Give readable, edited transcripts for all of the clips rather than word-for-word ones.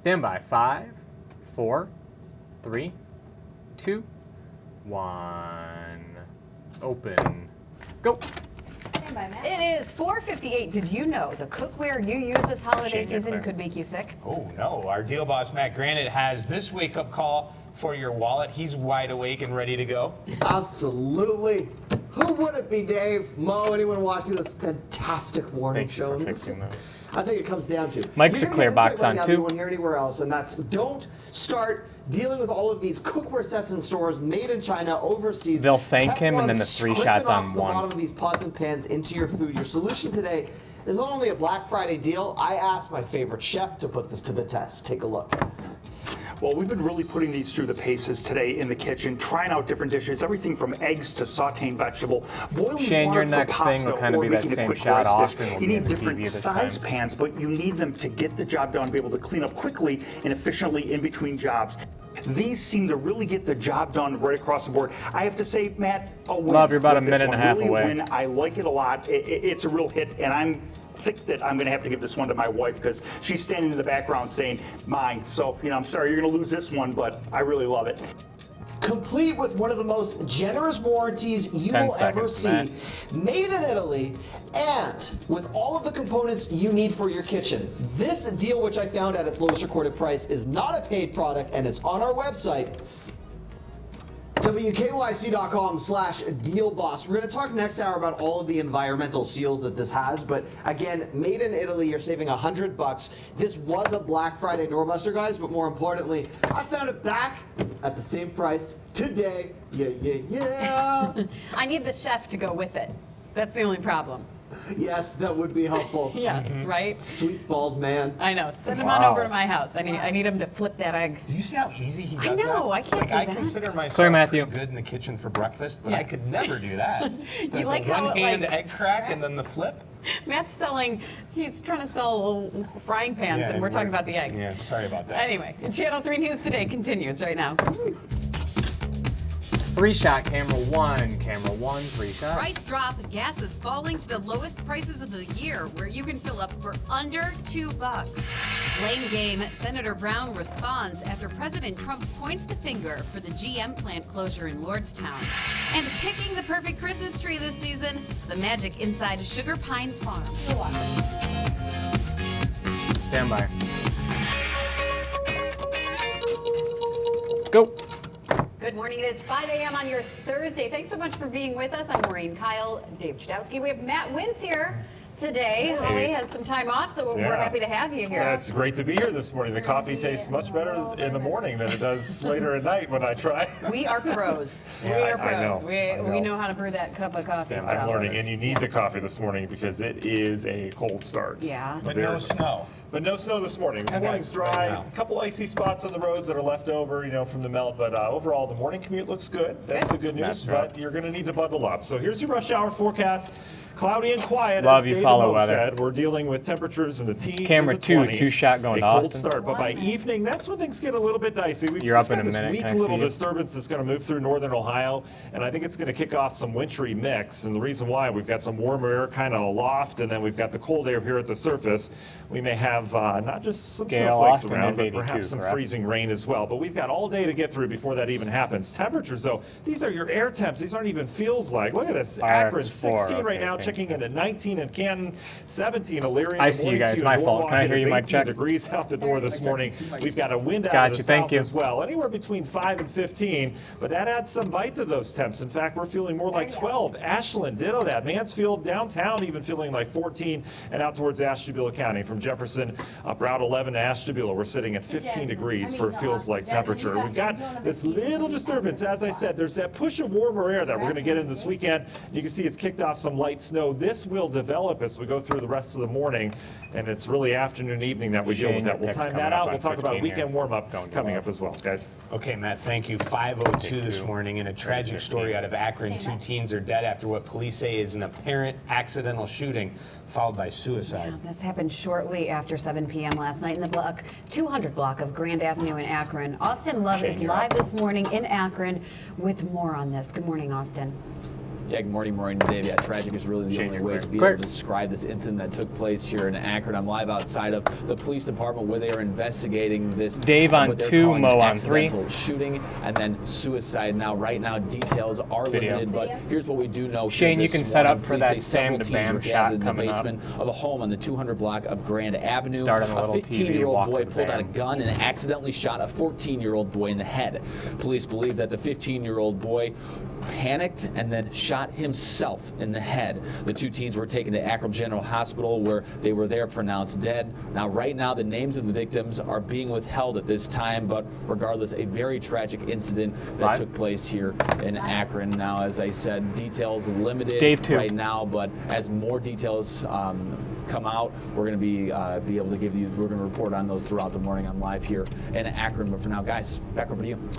Stand by. 5, 4, 3, 2, 1. Open. Go. It is 4:58. Did you know the cookware you use this holiday season could make you sick? Oh, no. Our deal boss, Matt Granite, has this wake-up call for your wallet. He's wide awake and ready to go. Absolutely. Who would it be, Dave? Mo, anyone watching this fantastic morning show? Thank you for fixing those. I think it comes down to Mike's a clear box on, too. You won't hear anywhere else, and that's don't start dealing with all of these cookware sets in stores made in China, overseas. They'll thank him, and then the 3 shots on the one. bottom of these pots and pans into your food. Your solution today is not only a Black Friday deal. I asked my favorite chef to put this to the test. Take a look. Well, we've been really putting these through the paces today in the kitchen, trying out different dishes, everything from eggs to sauteing vegetable, boiling Shane, water your for next pasta, thing will kind of or be that making a same quick shot. rice Austin dish. will You be need in the TV different this size time. pans, but you need them to get the job done, be able to clean up quickly and efficiently in between jobs. These seem to really get the job done right across the board. I have to say, Matt, a win. Love, you're about a with this minute and a one. half Really away. Win. I like it a lot. It's a real hit, and I think that I'm going to have to give this one to my wife because she's standing in the background saying mine. So, I'm sorry you're going to lose this one, but I really love it. Complete with one of the most generous warranties you 10 will ever seconds, see, made in Italy, and with all of the components you need for your kitchen. This deal, which I found at its lowest recorded price, is not a paid product, and it's on our website, WKYC.com/dealboss. We're going to talk next hour about all of the environmental seals that this has, but again, made in Italy, you're saving $100. This was a Black Friday doorbuster, guys, but more importantly, I found it back at the same price today. Yeah. I need the chef to go with it. That's the only problem. Yes, that would be helpful. Yes, right? Sweet bald man. I know. Send him on over to my house. I need him to flip that egg. Do you see how easy he does that? I know. I can't do I that. consider myself Clear, Matthew. good in the kitchen for breakfast, but Yeah. I could never do that. You like how one it, hand like- egg crack and then the flip? Matt's he's trying to sell frying pans, and we're talking about the egg. Yeah, sorry about that. Anyway, Channel 3 News Today continues right now. 3-shot, camera 1, 3-shot. Price drop. Gas is falling to the lowest prices of the year, where you can fill up for under $2. Blame game. Senator Brown responds after President Trump points the finger for the GM plant closure in Lordstown. And picking the perfect Christmas tree this season, the magic inside Sugar Pines Farm. Stand by. Go. Good morning. It is 5 a.m. on your Thursday. Thanks so much for being with us. I'm Maureen Kyle, Dave Chudowski. We have Matt Wins here today. Holly has some time off, so we're happy to have you here. It's great to be here this morning. The coffee tastes much better in the morning than it does later at night when I try. We are pros. We are I pros. know. We know how to brew that cup of coffee. I'm learning, and you need the coffee this morning because it is a cold start. Yeah. But no snow. But no snow this morning. This morning's dry. Right now. A couple icy spots on the roads that are left over, from the melt. But overall, the morning commute looks good. That's the good news. That's right. But you're going to need to bundle up. So here's your rush hour forecast. Cloudy and quiet. Love as you Dave follow and Mo weather. said. We're dealing with temperatures in the teens. Camera and the 2, 20s. 2-shot going to a cold Austin. start, but by evening, that's when things get a little bit dicey. We've You're just up in got a this minute. weak Can I little see you? disturbance that's going to move through northern Ohio, and I think it's going to kick off some wintry mix. And the reason why, we've got some warmer air kind of aloft, and then we've got the cold air here at the surface. We may have not just some Gale snowflakes Austin around, is but 82, perhaps some correct? freezing rain as well. But we've got all day to get through before that even happens. Temperatures, though, these are your air temps. These aren't even feels like. Look at this. Akron, 16 right now, checking in at 19 in Canton, 17 Elyria. I see you guys. My fault. Can I hear you, Mike? Check. Degrees out the door this morning. We've got a wind out Got of the you. Thank south you. as well, anywhere between 5 and 15. But that adds some bite to those temps. In fact, we're feeling more like 12. Ashland, ditto that. Mansfield, downtown, even feeling like 14, and out towards Ashtabula County. From Jefferson up Route 11 to Ashtabula, we're sitting at 15 degrees for feels like temperature. We've got this little disturbance. As I said, there's that push of warmer air that we're going to get in this weekend. You can see it's kicked off some light snow. This will develop as we go through the rest of the morning, and it's really afternoon, evening that we deal with that. We'll time that out. We'll talk about weekend warm-up coming up as well, guys. Okay, Matt, thank you. 5:02 this morning, and a tragic story out of Akron. 2 teens are dead after what police say is an apparent accidental shooting, followed by suicide. Yeah, this happened shortly after 7 p.m. last night in the 200 block of Grand Avenue in Akron. Austin Love is live this morning in Akron with more on this. Good morning, Austin. Yeah, good morning, Maureen and Dave. Yeah, tragic is really the Shane, only you're way clear. to be Clear. able to describe this incident that took place here in Akron. I'm live outside of the police department where they are investigating this. Dave on what they're 2, calling Mo an on 3. accidental shooting and then suicide. Now, right now, details are Video. limited, but here's what we do know. Shane, here you can this set up morning. for Police that say several Sam to teams Bam were shot gathered in the coming up. basement of a home on the 200 block of Grand Avenue. Start on the A little TV, 15-year-old walk boy to the pulled out a Bam. gun and accidentally shot a 14-year-old boy in the head. Police believe that the 15-year-old boy panicked and then shot himself in the head. The two teens were taken to Akron General Hospital where they were there pronounced dead. Now, right now, the names of the victims are being withheld at this time, but regardless, a very tragic incident that took place here in Akron. Now, as I said, details limited Dave, too. right now, but as more details come out, we're going to be able to give you, we're going to report on those throughout the morning. I'm live here in Akron, but for now, guys, back over to you.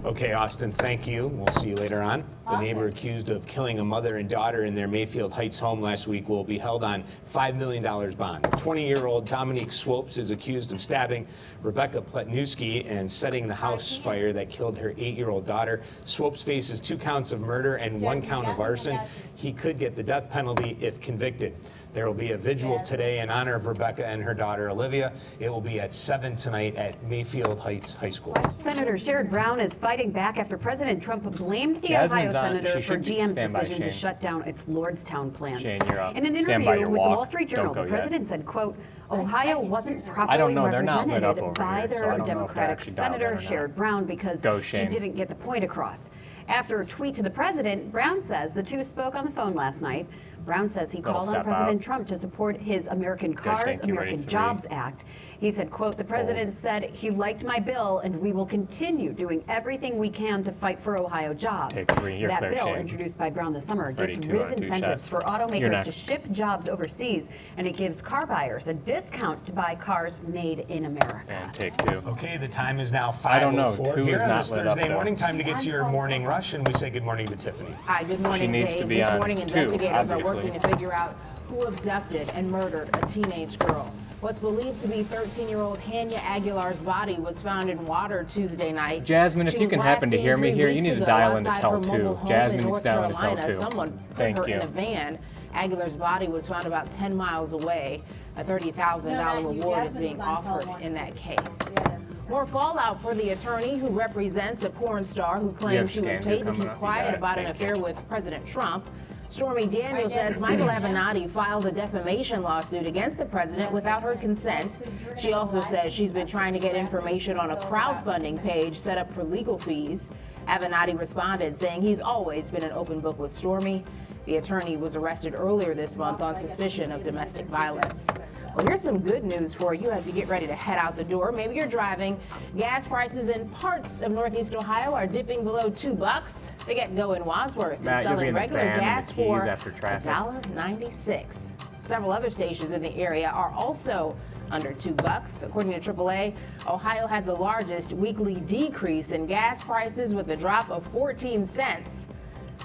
Okay, Austin, thank you. We'll see you later on. The neighbor accused of killing a mother and daughter in their Mayfield Heights home last week will be held on $5 million bond. 20-year-old Dominique Swopes is accused of stabbing Rebecca Pletnewski and setting the house fire that killed her 8-year-old daughter. Swopes faces 2 counts of murder and 1 count of arson. He could get the death penalty if convicted. There will be a vigil today in honor of Rebecca and her daughter Olivia. It will be at 7 tonight at Mayfield Heights High School. Senator Sherrod Brown is fighting back after President Trump blamed the Jasmine's Ohio on. senator She for should be- GM's stand by, decision to Shane. shut down its Lordstown plant. Shane, you're up. In an Stand by interview your with walk. the Wall Street Journal, Don't go the yet. president said, quote, Ohio wasn't I properly don't know. They're not lit up represented over by here, so I their don't know if they're Democratic actually dialed in senator, or not. Sherrod Brown, because Go, he Shane. didn't get the point across. After a tweet to the president, Brown says the two spoke on the phone last night. Brown says he called on step President out. Trump to support his American Cars, thank you. Ready, American 3. Jobs Act. He said, quote, the president said he liked my bill and we will continue doing everything we can to fight for Ohio jobs. Take 3. You're that clear, bill, Shane. introduced by Brown this summer, Ready, gets 2 rid on of 2 incentives shots. for You're automakers next. to ship jobs overseas, and it gives car buyers a discount to buy cars made in America. And take 2. Okay, the time is now 5:04 I don't know. 2 here is on not this lit up, Thursday though. morning. Time to get to your morning rush, and we say good morning to Tiffany. Hi, good morning, needs Dave. to be This on morning, 2, investigators are obviously. working to figure out who abducted and murdered a teenage girl. What's believed to be 13-year-old Hanya Aguilar's body was found in water Tuesday night. Jasmine, if She you was can last happen to seen hear me 3 here, you weeks need to ago dial into outside tell her mobile 2. home Jasmine in needs North dial into tell Carolina. 2. Someone put Thank her you. in a van. Aguilar's body was found about 10 miles away. A $30,000 reward is being offered in that case. More fallout for the attorney who represents a porn star who claimed she was scandal paid to coming keep up. You quiet got it. about an Thank you. affair with President Trump. Stormy Daniels says Michael Avenatti filed a defamation lawsuit against the president without her consent. She also says she's been trying to get information on a crowdfunding page set up for legal fees. Avenatti responded, saying he's always been an open book with Stormy. The attorney was arrested earlier this month on suspicion of domestic violence. Well, here's some good news for you as you get ready to head out the door. Maybe you're driving. Gas prices in parts of Northeast Ohio are dipping below $2. They get go in Wadsworth. Matt, Is you'll be selling in the regular van and the gas keys for after traffic. $1.96. Several other stations in the area are also under $2. According to AAA, Ohio had the largest weekly decrease in gas prices with a drop of 14 cents.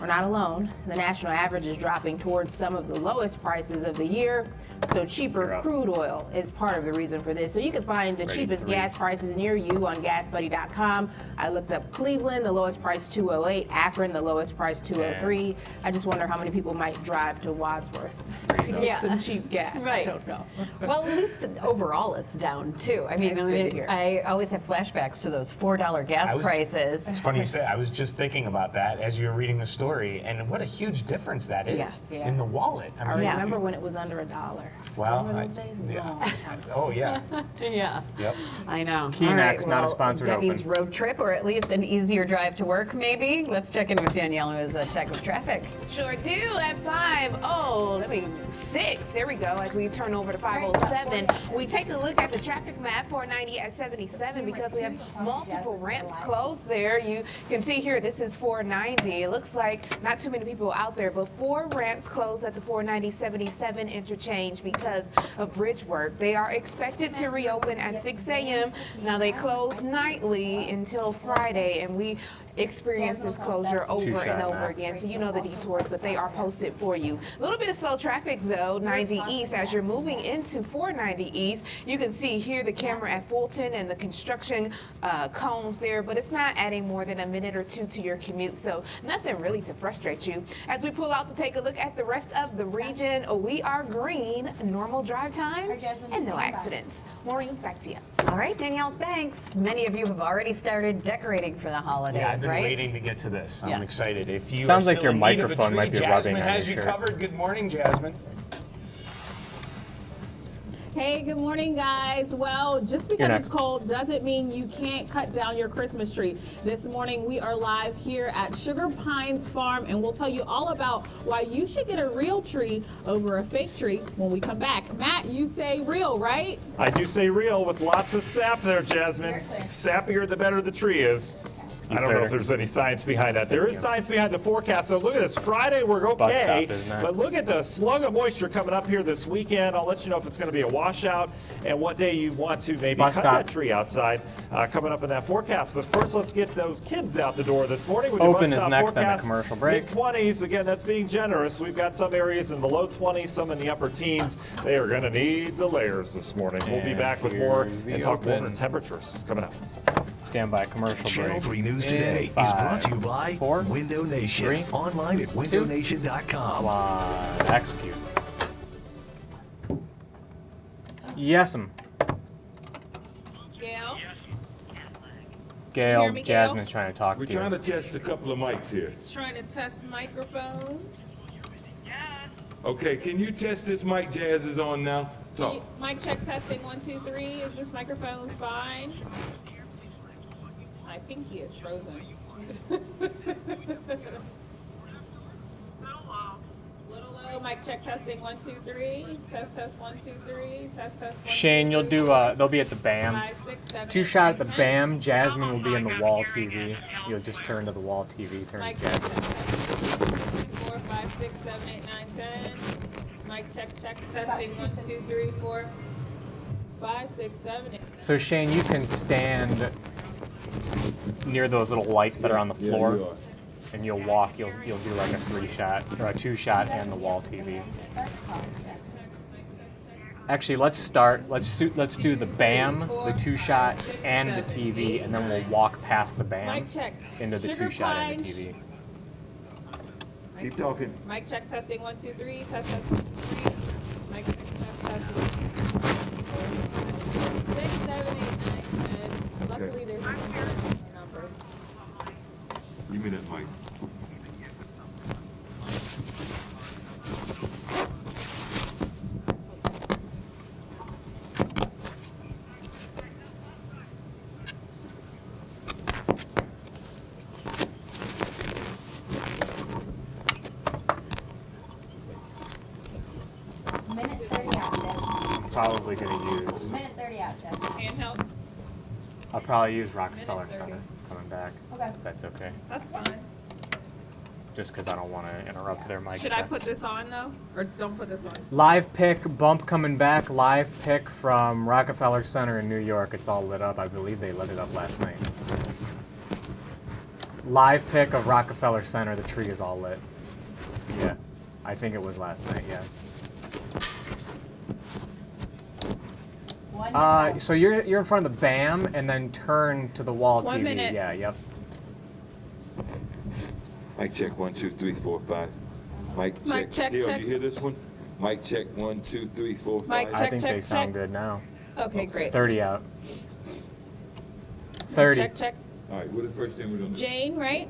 We're not alone. The national average is dropping towards some of the lowest prices of the year. So cheaper crude oil is part of the reason for this. So you can find the cheapest 3. gas prices near you on GasBuddy.com. I looked up Cleveland, the lowest price $2.08. Akron, the lowest price $2.03. I just wonder how many people might drive to Wadsworth to get some cheap gas. Right. I don't know. Well, at least overall it's down too. I mean, That's good to hear. I always have flashbacks to those $4 gas prices. It's funny you say. I was just thinking about that as you were reading the story, and what a huge difference that is Yes. Yeah. in the wallet. I remember when it was under $1. Well, Remember those days? yeah. Long time ago. Oh yeah. Yeah. Yep. I know. Kleenex, not a well, sponsored that means open. road trip or at least an easier drive to work, maybe. Let's check in with Danielle, who has a check of traffic. Sure do at 6. There we go. As we turn over to 507, we take a look at the traffic map 490 at 77 because we have multiple ramps closed there. You can see here this is 490. It looks like not too many people out there, but 4 ramps closed at the 490-77 interchange because of bridge work. They are expected to reopen at 6 a.m. Now they close nightly until Friday, and we experience this closure over and over again. So you know the detours, but they are posted for you. A little bit of slow traffic though, 90 East. As you're moving into 490 East, you can see here the camera at Fulton and the construction cones there, but it's not adding more than a minute or two to your commute, so nothing really to frustrate you. As we pull out to take a look at the rest of the region, we are green, normal drive times, and no accidents. Maureen, back to you. All right, Danielle, thanks. Many of you have already started decorating for the holidays, Yeah, I've been right? waiting to get to this. I'm Yes. excited. If you Sounds are like still your in need of a microphone tree, might be Jasmine rubbing on has your you shirt. covered. Good morning, Jasmine. Hey, good morning, guys. Well, just because it's cold doesn't mean you can't cut down your Christmas tree. This morning, we are live here at Sugar Pines Farm, and we'll tell you all about why you should get a real tree over a fake tree when we come back. Matt, you say real, right? I do say real with lots of sap there, Jasmine. Sappier, the better the tree is. I don't know if there's any science behind that. There is science behind the forecast. So look at this. Friday, we're okay. But look at the slug of moisture coming up here this weekend. I'll let you know if it's going to be a washout and what day you want to maybe cut that tree outside coming up in that forecast. But first, let's get those kids out the door this morning. With Open is next on the commercial break. Mid-20s. Again, that's being generous. We've got some areas in the low 20s, some in the upper teens. They are going to need the layers this morning. We'll be back with more and talk more temperatures coming up. Stand by commercial break. Channel 3 News Today is brought to you by Window Nation. Online at windownation.com. Execute. Yes'm. Gail? Gail, Jasmine's trying to talk to you. We're trying to test a couple of mics here. Trying to test microphones. Okay, can you test this mic Jazz is on now? Talk. Mic check testing 1, 2, 3. Is this microphone fine? I think he is frozen. Little low. Mic check testing 1, 2, 3. Test 1, 2, 3. Test. Shane, you'll do. They'll be at the BAM. 5, 6, 7, 2 shot at the BAM. Jasmine will be in the wall TV. You'll just turn to the wall TV. Turn to Jasmine. 4, 5, 6, 7, 8, 9, 10. Mic check testing 1, 2, 3, 4, 5, 6, 7, 8. So Shane, you can stand near those little lights that are on the floor, and you'll walk. You'll do like a 3 shot or a 2 shot and the wall TV. Actually, let's do the BAM, the 2 shot, and the TV, and then we'll walk past the BAM into the 2 shot and the TV. Keep talking. Mic check testing 1, 2, 3. Test 3. Mic check test 6, 7, 8, 9, 10. Luckily, there's no numbers. Give me that mic. Probably gonna use. Minute 30 out, Jeff. Handheld? I'll probably use Rockefeller Center coming back. Okay. If that's okay. That's fine. Just because I don't want to interrupt their mic Should I checks. put this on, though? Or don't put this on? Live pick, bump coming back. Live pick from Rockefeller Center in New York. It's all lit up. I believe they lit it up last night. Live pick of Rockefeller Center. The tree is all lit. Yeah. I think it was last night, yes. So you're in front of the BAM and then turn to the wall 1 TV. minute. Yeah, yep. Mic check 1, 2, 3, 4, 5. Mic check. Here, you hear this one? Mic check 1, 2, 3, 4, 5. Mic check, I think they sound good now. Okay, great. 30 out. 30. Check. All right, what is the first thing we're going to do? Jane, right?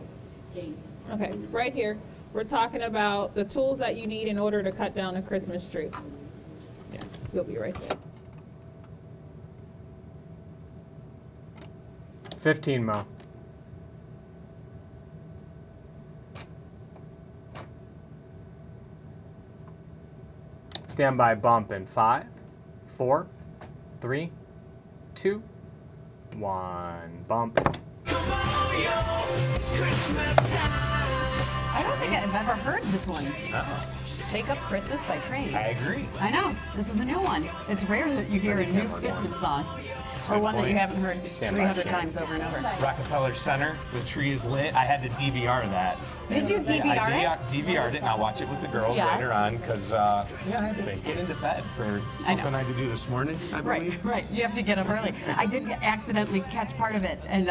Jane. Okay, right here. We're talking about the tools that you need in order to cut down a Christmas tree. Yeah, you'll be right there. 15, Mo. Stand by bump in 5, 4, 3, 2, 1. Bump. I don't think I've ever heard this one. Shake Up Christmas by Train. I agree. I know. This is a new one. It's rare that you hear a new Christmas song. Or one that you haven't heard 300 times over and over. Rockefeller Center, the tree is lit. I had to DVR that. Did you DVR I DVR'd it, and I'll watch it with the girls later on because I had to get into bed for something I had to do this morning, I believe. Right. You have to get up early. I did accidentally catch part of it, and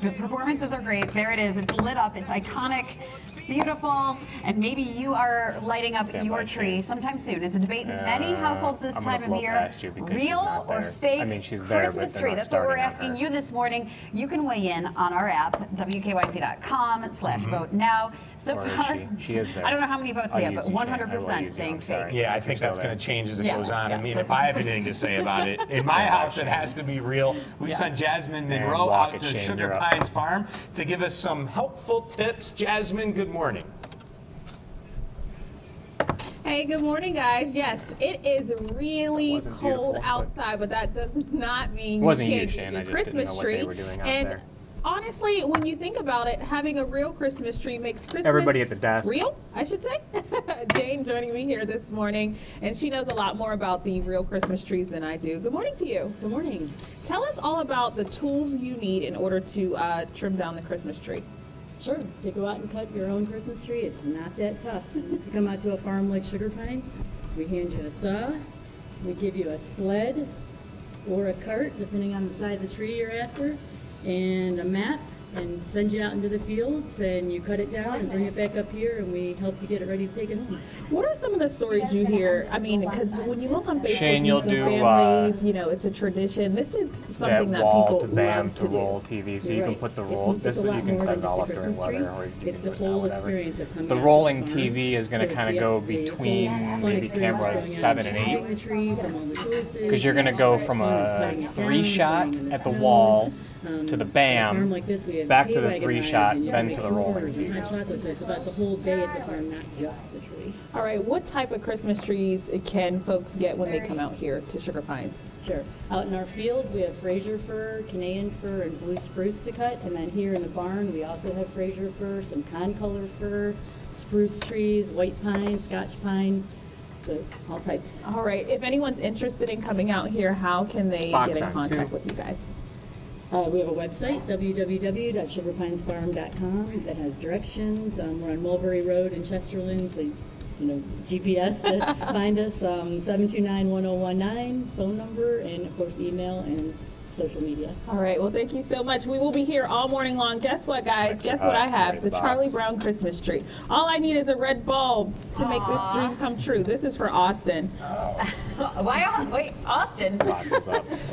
the performances are great. There it is. It's lit up. It's iconic. It's beautiful. And maybe you are lighting up your tree sometime soon. It's a debate in many households this time of year. Real or fake Christmas tree? That's what we're asking you this morning. You can weigh in on our app, WKYC.com/vote now. So far, she is there. I don't know how many votes we have, but 100% saying fake. Yeah, I think that's going to change as it goes on. I mean, if I have anything to say about it, in my house, it has to be real. We sent Jasmine Monroe out to Sugar Pines Farm to give us some helpful tips. Jasmine, good morning. Hey, good morning, guys. Yes, it is really cold outside, but that does not mean you can't get your Christmas tree. And honestly, when you think about it, having a real Christmas tree makes Christmas everybody at the desk real, I should say. Jane joining me here this morning, and she knows a lot more about the real Christmas trees than I do. Good morning to you. Good morning. Tell us all about the tools you need in order to trim down the Christmas tree. Sure. To go out and cut your own Christmas tree, it's not that tough. If you come out to a farm like Sugar Pines, we hand you a saw, we give you a sled or a cart, depending on the size of tree you're after, and a map, and send you out into the fields, and you cut it down and bring it back up here, and we help you get it ready to take it home. What are some of the stories you hear? I mean, because when you look on Facebook, Shane, you'll do families, you know, it's a tradition. This is something that people love to roll do. TV, so you can put the roll. This you can set it all up during weather, or you can It's the do it whole whatever. experience of coming The out to rolling the farm. TV is going to kind of go between maybe cameras 7 and 8, because you're going to go from a 3-shot at the wall to the BAM, back to the 3-shot, then to the rolling TV. Hot chocolate, so it's about the whole day at the farm, not just the tree. All right, what type of Christmas trees can folks get when they come out here to Sugar Pines? Sure. Out in our fields, we have Fraser fir, Canadian fir, and blue spruce to cut. And then here in the barn, we also have Fraser fir, some concolor fir, spruce trees, white pine, Scotch pine, so all types. All right, if anyone's interested in coming out here, how can they get in contact with you guys? We have a website, www.sugarpinesfarm.com, that has directions. We're on Mulberry Road in Chesterland, so GPS to find us. 729-1019, phone number, and of course email and social media. All right, well, thank you so much. We will be here all morning long. Guess what, guys? Guess what I have? The Charlie Brown Christmas tree. All I need is a red bulb to make this dream come true. This is for Austin. Wait, Austin?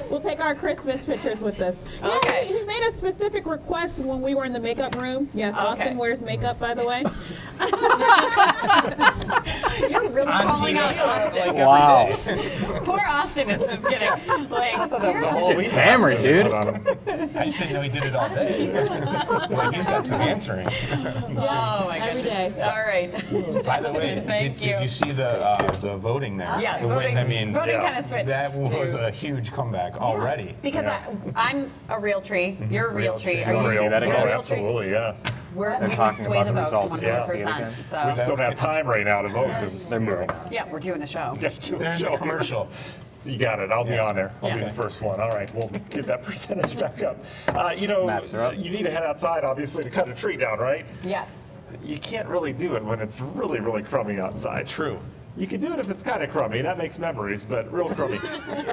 We'll take our Christmas pictures with us. Okay. He made a specific request when we were in the makeup room. Yes, Austin wears makeup, by the way. You're really calling out Austin. Wow. Poor Austin is just getting hammered, dude. I just didn't know he did it all day. Like, he's got some answering. Oh my Every day. All right. By the way, did you see the voting there? Yeah, voting kind of switched. That was a huge comeback already. Because I'm a real tree. You're a real tree. You want to see that again? Absolutely, yeah. We're They're talking sway about the the votes results. 100%. We So just don't have time right now to vote because They're moving on. yeah, we're doing a show. Just do They're a in show. the commercial. You got it. I'll be on there. I'll be Yeah. the first one. All right, we'll get that percentage back up. Maps are up. You need to head outside, obviously, to cut a tree down, right? Yes. You can't really do it when it's really, really crummy outside. True. You can do it if it's kind of crummy. That makes memories, but real crummy.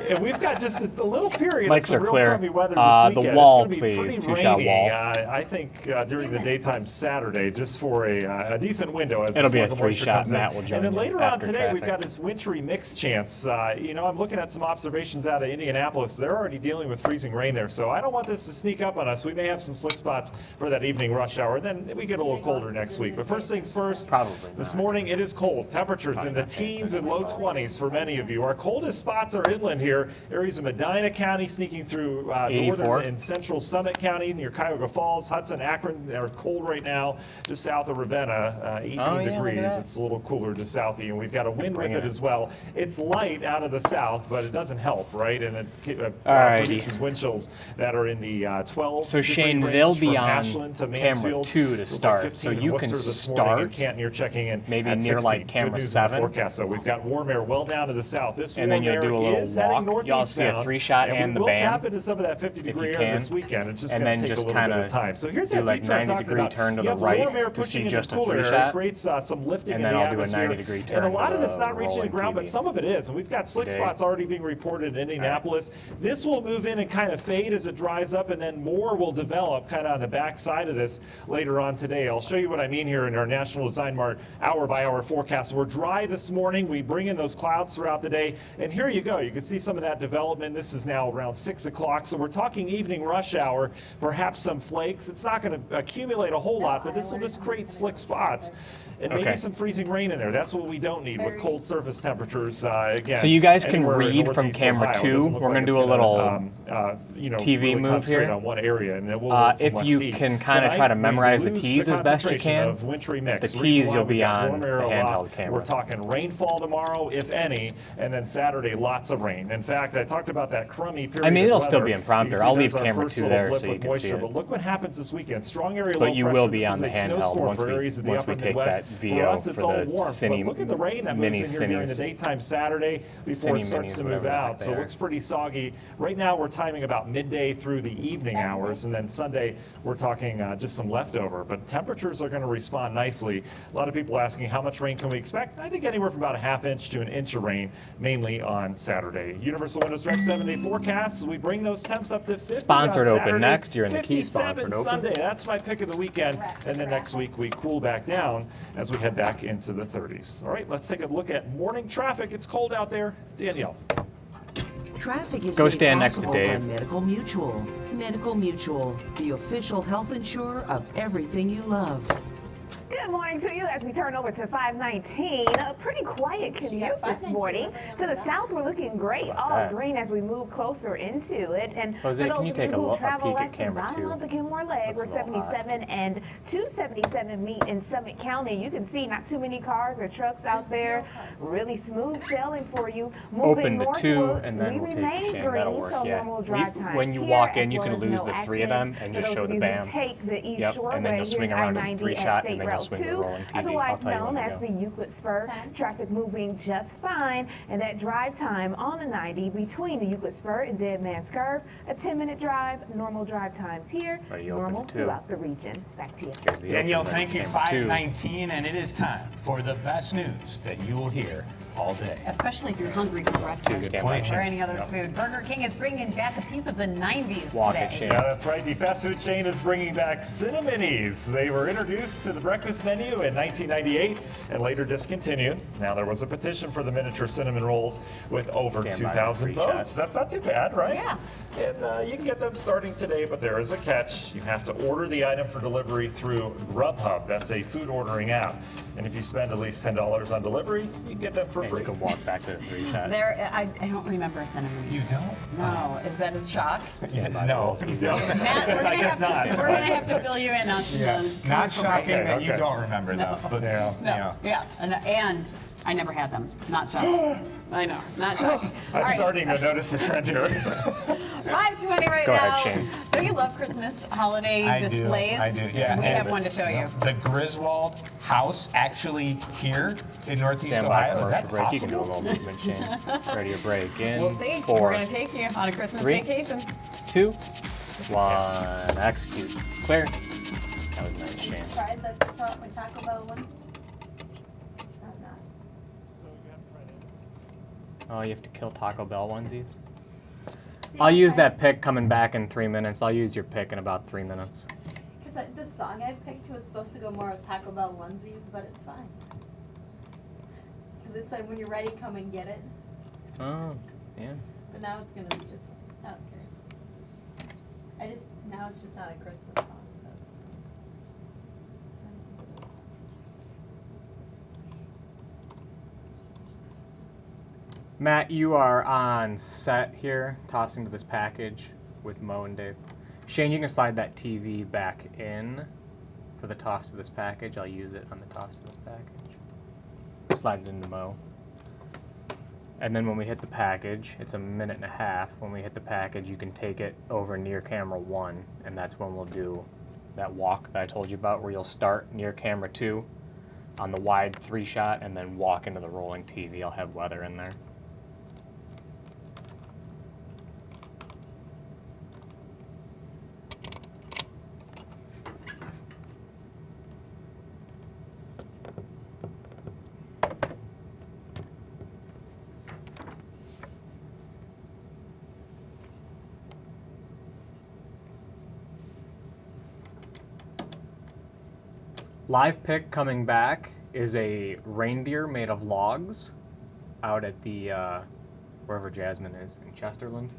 And we've got just a little period Mics of some are real clear. crummy weather The this weekend. wall, It's going to be please. pretty Two-shot rainy. wall. I think during the daytime Saturday, just for a decent window. As It'll be a the moisture 3-shot, comes in. Matt will join And then you later on after today, we've traffic. got this wintry mix chance. I'm looking at some observations out of Indianapolis. They're already dealing with freezing rain there, so I don't want this to sneak up on us. We may have some slick spots for that evening rush hour. Then we get a little colder next week. But first things first. Probably This not. morning it is cold. Temperatures in the teens and low 20s for many of you. Our coldest spots are inland here. Areas of Medina County sneaking through northern and central Summit County near Cuyahoga Falls. Hudson, Akron are cold right now, just south of Ravenna, 18 degrees. It's a little cooler to southie, and we've got a wind with it as well. It's light out of the south, but it doesn't help, right? And it produces wind chills that are in the 12. So Shane, they'll be on camera 2 to start, so you can start Canton, you're checking in maybe at near 16. like camera 7. Forecast. So we've got warm air well down to the south. This and then you'll do a little walk. You'll see a 3-shot and the we'll band. Tap into some of that 50-degree air this weekend. It's just going to take a little bit of time. So here's do that like feature I'm 90 talking degree about. turn to You the have warm air right to pushing see just a into cooler air. 3-shot. It creates some lifting and in then the I'll do a atmosphere. 90 degree turn. And a lot to of it's not reaching the ground, TV. but some of it is. And we've got slick spots already being reported in Indianapolis. This will move in and kind of fade as it dries up, and then more will develop kind of on the back side of this later on today. I'll show you what I mean here in our National Design Mart hour-by-hour forecast. We're dry this morning. We bring in those clouds throughout the day, and here you go. You can see some of that development. This is now around 6 o'clock, so we're talking evening rush hour, perhaps some flakes. It's not going to accumulate a whole lot, but this will just create slick spots. And maybe some freezing rain in there. That's what we don't need with cold surface temperatures. Again, so you guys can read from camera 2. We're going to do a little TV really move here. On one area, and we'll if you can kind of try to memorize the T's as best you can, the T's you'll be on the handheld camera. We're talking rainfall tomorrow, if any, and then Saturday, lots of rain. In fact, I talked about that crummy period. I mean, it'll of still weather. be in prompter. I'll leave camera 2 there so you can see it. But look what happens this weekend. Strong area low but you pressure. will be on the This is a handheld snowstorm once for areas of the upper we take Midwest. that VO for the Cine Look at the rain that moves in here during the daytime Saturday before it starts to move out. So it looks pretty soggy. Right now we're timing about midday through the evening hours, and then Sunday we're talking just some leftover. But temperatures are going to respond nicely. A lot of people asking how much rain can we expect? I think anywhere from about a ½ inch to an inch of rain, mainly on Saturday. Universal Windows Direct 7-day forecasts. We bring those temps up to 50 Sponsored on open Saturday, next. You're in the key sponsored open. Sunday. That's my pick of the weekend. And then next week we cool back down as we head back into the 30s. All right, let's take a look at morning traffic. It's cold out there. Danielle. Traffic is Go stand next to Dave. by Medical Mutual. Medical Mutual, the official health insurer of everything you love. Good morning to you as we turn over to 519. A pretty quiet commute this morning. To the south, we're looking great, all green as we move closer into it. And Jose, for those can you of take you who a travel peek at like the camera bottom 2? of the Kenmore Leg, we're 77 and 277 meet in Summit County. You can see not too many cars or trucks out there. Really smooth sailing for you. Moving Open to 2, northward, and then we we'll take remain Shane. That'll green, work, so yeah. normal drive times When you here, walk in, as you well can as lose no the 3 of them accidents. and For just those show of the you BAM. who take the East Yep, Shore and then Way, you'll swing here's around to I-90 3 at shot, State and then you'll Route swing to the 2, rolling TV. I'll otherwise tell you known when to as go. the Euclid Spur. Traffic moving just fine, and that drive time on the 90 between the Euclid Spur and Dead Man's Curve, a 10-minute drive. Normal drive times here, normal throughout the region. Back to you. Danielle, thank you. 519, and it is time for the best news that you will hear all day. Especially if you're hungry for breakfast or any other food. Burger King is bringing back a piece of the 90s today. Yeah, that's right. The fast food chain is bringing back Cinnamonnies. They were introduced to the breakfast menu in 1998 and later discontinued. Now, there was a petition for the miniature cinnamon rolls with over 2,000 votes. That's not too bad, right? Yeah. And you can get them starting today, but there is a catch. You have to order the item for delivery through Grubhub. That's a food ordering app. And if you spend at least $10 on delivery, you can get them for free. You can walk back to the 3 shot. I don't remember cinnamon. You don't? No. Is that a shock? Yeah, no. Matt, I guess not. We're going to have to fill you in on the Not shocking commercial that you don't remember though. But Yeah, and I never had them. Not shocking. I know, not shocking. I'm starting to notice the trend here. 5:20 right Go now. ahead, Shane. Do you love Christmas holiday displays? I do, yeah. We have one to show you. The Griswold house actually here in Northeast Stand by Ohio. Is that commercial break. You can do a possible? little movement, Shane. Ready to break in. We'll see. 4, We're going to take you on a Christmas 3, vacation. 2, 1. Execute. Clear. That was nice, Shane. Tried the Taco Bell onesies? It's not. Oh, you have to kill Taco Bell onesies? I'll use that pick coming back in 3 minutes. I'll use your pick in about 3 minutes. Because the song I picked was supposed to go more with Taco Bell onesies, but it's fine. Because it's like, when you're ready, come and get it. Oh, yeah. But now it's going to be, it's not good. Now it's just not a Christmas song, so it's Matt, you are on set here, tossing to this package with Mo and Dave. Shane, you can slide that TV back in for the toss to this package. I'll use it on the toss to this package. Slide it into Mo. And then when we hit the package, it's a minute and a half. When we hit the package, you can take it over near camera 1, and that's when we'll do that walk that I told you about, where you'll start near camera 2 on the wide 3 shot and then walk into the rolling TV. I'll have weather in there. Live pick coming back is a reindeer made of logs out at the, wherever Jasmine is, in Chesterland.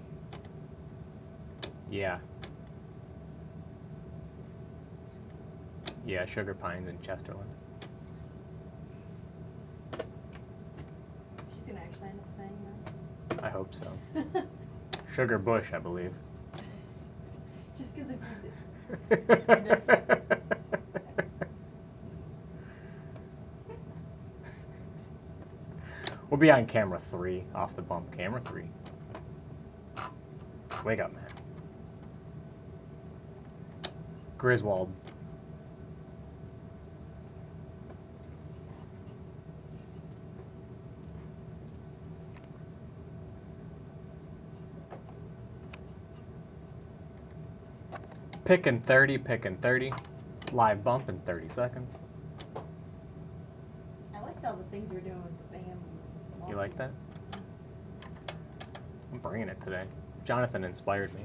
Yeah. Yeah, Sugar Pines in Chesterland. She's gonna actually end up saying that. I hope so. Sugar Bush, I believe. Just because of We'll be on camera 3, off the bump. Camera 3. Wake up, man. Griswold. Picking 30, picking 30. Live bump in 30 seconds. I liked all the things you were doing with the BAM. You like that? I'm bringing it today. Jonathan inspired me.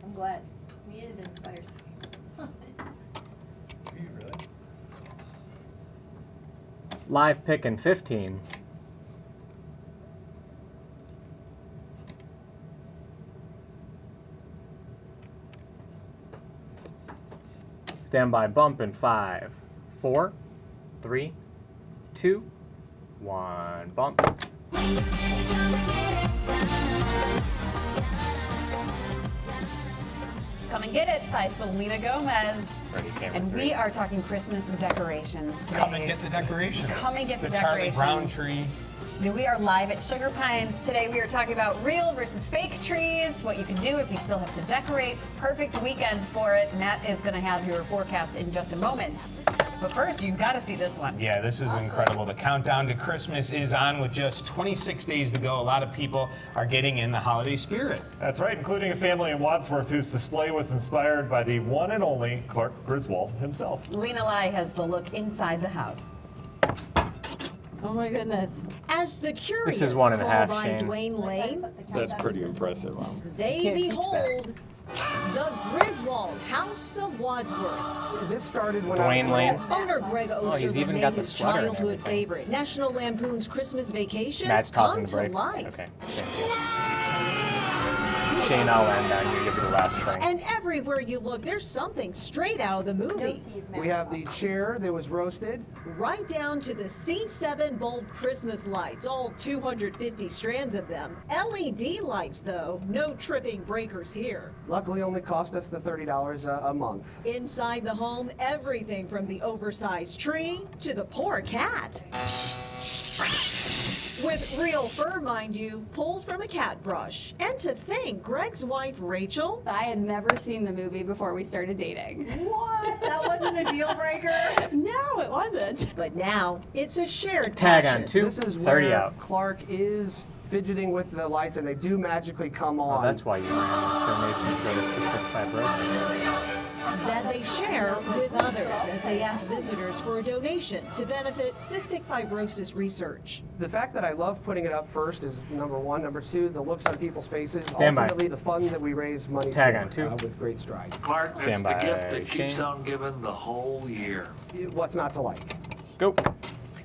I'm glad. We needed to inspire some. Live pick in 15. Standby bump in 5, 4, 3, 2, 1. Bump. Come and Get It by Selena Gomez. And we are talking Christmas decorations today. Come and get the decorations. Come and get the Charlie decorations. Brown tree. We are live at Sugar Pines. Today we are talking about real versus fake trees, what you can do if you still have to decorate. Perfect weekend for it. Matt is going to have your forecast in just a moment. But first, you've got to see this one. Yeah, this is incredible. The countdown to Christmas is on with just 26 days to go. A lot of people are getting in the holiday spirit. That's right, including a family in Wadsworth whose display was inspired by the one and only Clark Griswold himself. Lena Lai has the look inside the house. Oh my goodness. As the curious This is 1.5, call by Shane. Dwayne Lane, That's pretty impressive. they behold the Griswold House of Wadsworth. This started when Dwayne Lane. Owner Greg he's Osterman even made got the his sweater and childhood everything. favorite, National Lampoon's Christmas Vacation, Matt's tossing come the to break. life. Okay, thank you. Shane, I'll end on you. Give you the last thing. And everywhere you look, there's something straight out of the movie. We have the chair that was roasted. Right down to the C7 bulb Christmas lights, all 250 strands of them. LED lights, though, no tripping breakers here. Luckily, only cost us the $30 a month. Inside the home, everything from the oversized tree to the poor cat. With real fur, mind you, pulled from a cat brush. And to think, Greg's wife, Rachel... I had never seen the movie before we started dating. What? That wasn't a deal breaker? No, it wasn't. But now, it's a shared Tag passion. on 2, This is 30 where out. Clark is fidgeting with the lights, and they do magically come on. Oh, that's why you ran. Donations go to cystic fibrosis. That they share with others as they ask visitors for a donation to benefit cystic fibrosis research. The fact that I love putting it up first is number one. Number two, the looks on people's faces. Stand by. Ultimately, the fund that we raise money Tag for on 2. with great stride. Clark, that's Stand the by, gift that keeps Shane. on giving the whole year. What's not to like? Go.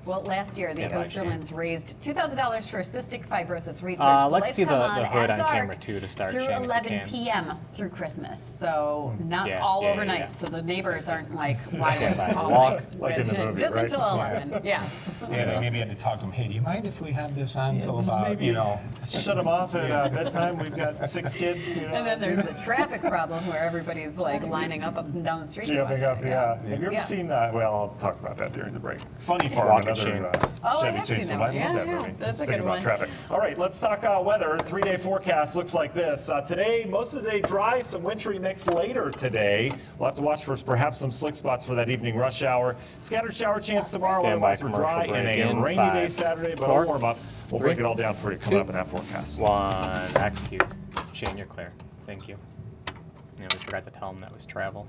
Well, last year the Stand by, Osterlands raised $2,000 for cystic fibrosis research. Let's lights see the come hood at on dark camera, too, to start, through Shane, if you 11 can. p.m. through Christmas. So not Yeah, all yeah, overnight. yeah. So the neighbors aren't like, why Stand would by. all Walk night like in the movie, just right? until 11. Yeah. Yeah, they maybe had to talk to them. Hey, do you mind if we have this on till Just about, maybe you know? shut them off at bedtime. We've got 6 kids. You know. And then there's the traffic problem where everybody's like lining up and down the street. to watch Jumping it. up, yeah. Have you ever Yeah. seen that? Well, I'll talk about that during the break. Funny Farm, Walking another Shane. Oh, I Chevy have Chase seen film. that I one. love Yeah, that yeah. movie. That's a Thinking good about one. traffic. All right, let's talk weather. 3-day forecast looks like this. Today, most of the day dry, some wintry mix later today. We'll have to watch for perhaps some slick spots for that evening rush hour. Scattered shower chance tomorrow. Stand by, Otherwise, we're dry commercial and break a in rainy day 5, Saturday, but 4, a warm up. We'll 3, break it all down for you coming 2, up in that forecast. 1, execute. Shane, you're clear. Thank you. Yeah, we forgot to tell him that was travel.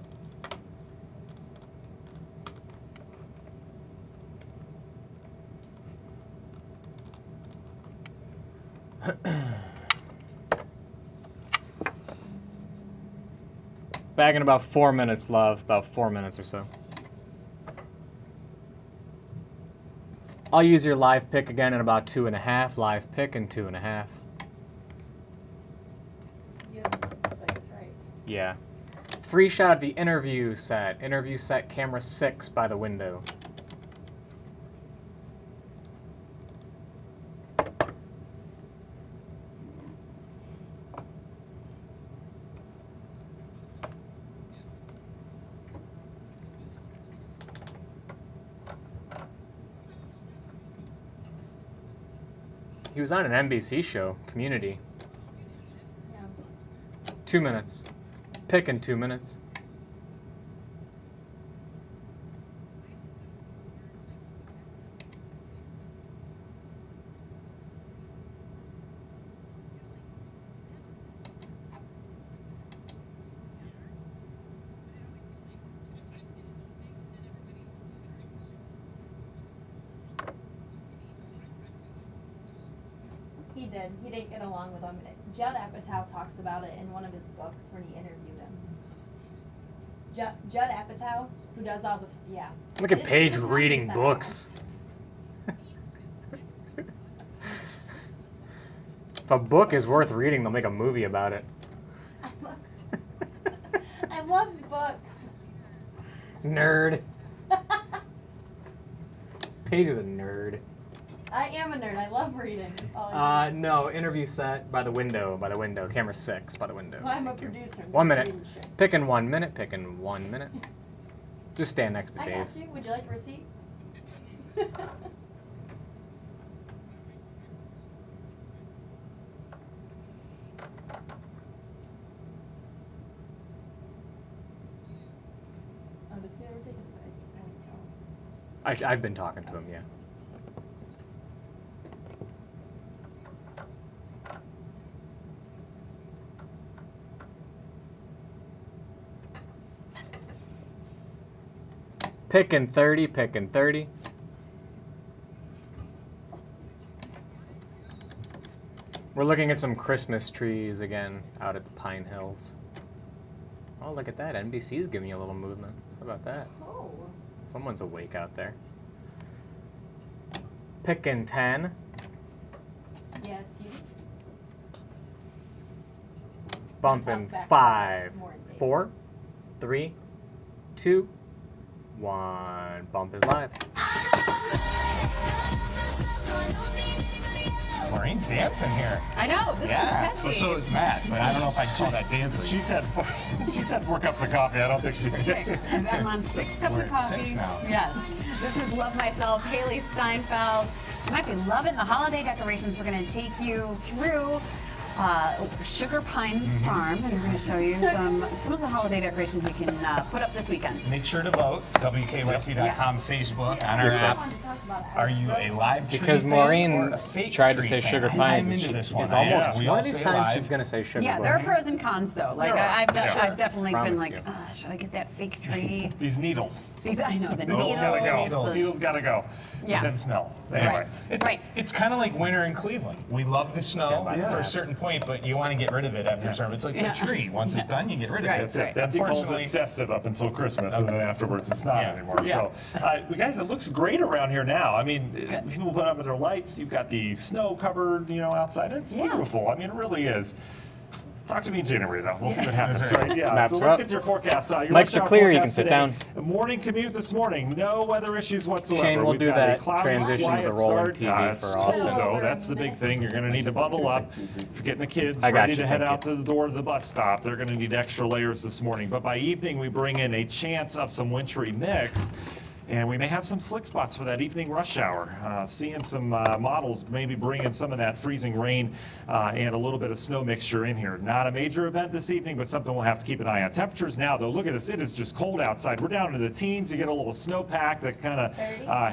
Back in about 4 minutes, love. About 4 minutes or so. I'll use your live pick again in about 2.5. Live pick in 2.5. You have 6, right? Yeah. 3 shot of the interview set. Interview set, camera 6 by the window. He was on an NBC show, Community. Yeah. 2 minutes. Pick in 2 minutes. He did. He didn't get along with him. Judd Apatow talks about it in one of his books when he interviewed him. Judd Apatow, who does all the yeah. Look at It is- Paige it is not reading the books. If a book is worth reading, they'll make a movie about it. I love books. Nerd. Paige is a nerd. I am a nerd. I love reading. No, interview set by the window, camera 6 by the window. Well, I'm a producer. 1 minute. Reading shit. Pick in 1 minute, pick in 1 minute. Just stand next to I Dave. got you. Would you like a receipt? Oh, does he ever take a break? I don't know. I've been talking to him, yeah. Picking 30, picking 30. We're looking at some Christmas trees again out at the Pine Hills. Oh, look at that. NBC's giving you a little movement. How about that? Oh. Someone's awake out there. Picking 10. Yes, you. Bumping Toss back 5, more in data. 4, 3, 2, 1. Bump is live. Maureen's dancing here. I know. This Yeah, one's catchy. so is Matt, but I don't know if I'd call that dancing. She's had 4 cups of coffee. I don't think she's 6. I'm on 6 cups We're of at coffee. 6 now. Yes. This is Love Myself, Haley Steinfeld. You might be loving the holiday decorations. We're going to take you through Sugar Pines Farm, and we're going to show you some of the holiday decorations you can put up this weekend. Make sure to vote. WKYC.com, Yes. Facebook, on our app. Are you a live tree Because fan Maureen or a fake tried to tree say fan? Sugar I'm Pines, and into she this one. is almost We one all of these say times live. she's going to say Sugar Yeah, Bush. there are pros and cons though. Like There are. I've definitely been Promise like, you. should I get that fake tree? These needles. I know the Needles gotta go. needles. Needles gotta go. Yeah. But then smell. Anyway. It's kind of like winter in Cleveland. We love the snow by. for a Yes. certain point. point, but you want to get rid of it after a certain. It's like the tree. Once it's done, you get rid of it. That's it. Betsy calls it festive up until Christmas, and then afterwards it's not anymore. So, guys, it looks great around here now. I mean, people put up their lights. You've got the snow covered, outside. It's beautiful. I mean, it really is. Talk to me in January, though. We'll see what happens, right? Yeah. Maps So are let's up. get to your forecast. Your Mics are rush hour clear. You can forecast sit today. down. A morning commute this morning. No weather issues whatsoever. Shane, we'll We've do got a that cloudy, transition to quiet the rolling start. TV It's for cold, Austin. though. That's the big thing. You're going to need to bundle up. If you're getting the kids I got ready you, to head thank out to the door of the bus stop, they're going to need extra layers this morning. But by evening, we bring in a chance of some wintry mix. And we may have some flick spots for that evening rush hour. Seeing some models maybe bringing some of that freezing rain and a little bit of snow mixture in here. Not a major event this evening, but something we'll have to keep an eye on. Temperatures now, though, look at this. It is just cold outside. We're down into the teens. You get a little snowpack that kind of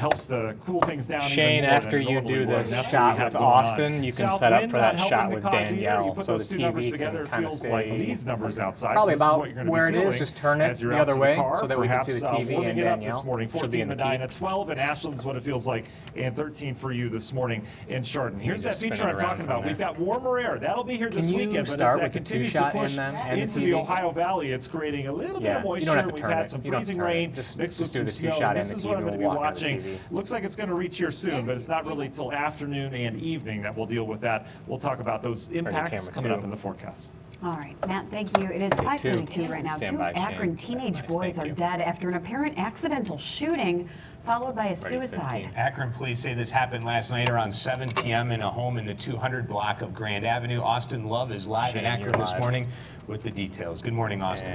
helps to cool things down. Shane, even more after than you normally do would. this That's what shot we have with going on. Austin, you can South set up wind for not that helping shot the with cause either. You Danielle, put so those the two numbers TV together, can it kind of feels like stay these numbers outside. probably So this is about what you're gonna be where it is. feeling Just turn it as you're the out other to way car. so that we can see the Perhaps, TV warming and it up Danielle. this morning. She'll be 14 in the Medina, 12 in Ashland's what it feels like, and 13 for you this morning in Chardon. Here's that just spin feature it I'm around talking about. from We've there. got warmer air. That'll be here this Can you weekend, but as start that with the continues to two-shot push in them and the into the TV? Ohio Valley, it's creating a little bit Yeah, of you moisture. don't have to We've turn had it. some You don't have to freezing turn it. rain Just mixed with do some the snow. two-shot This and is the what I'm TV. going to be We'll walk out of the watching. TV. Looks like it's going to reach here soon, but it's not really till afternoon and evening that we'll deal with that. We'll talk about those impacts camera coming two. up in the forecast. All right, Matt, thank you. It is 5:32 right now. Stand Two by, Shane. Akron That's teenage nice. boys Thank are you. dead after an apparent accidental shooting followed by a suicide. Akron police say this happened last night around 7 p.m. in a home in the 200 block of Grand Avenue. Austin Love is live in Shane, Akron you're this live. morning with the details. Good morning, Austin.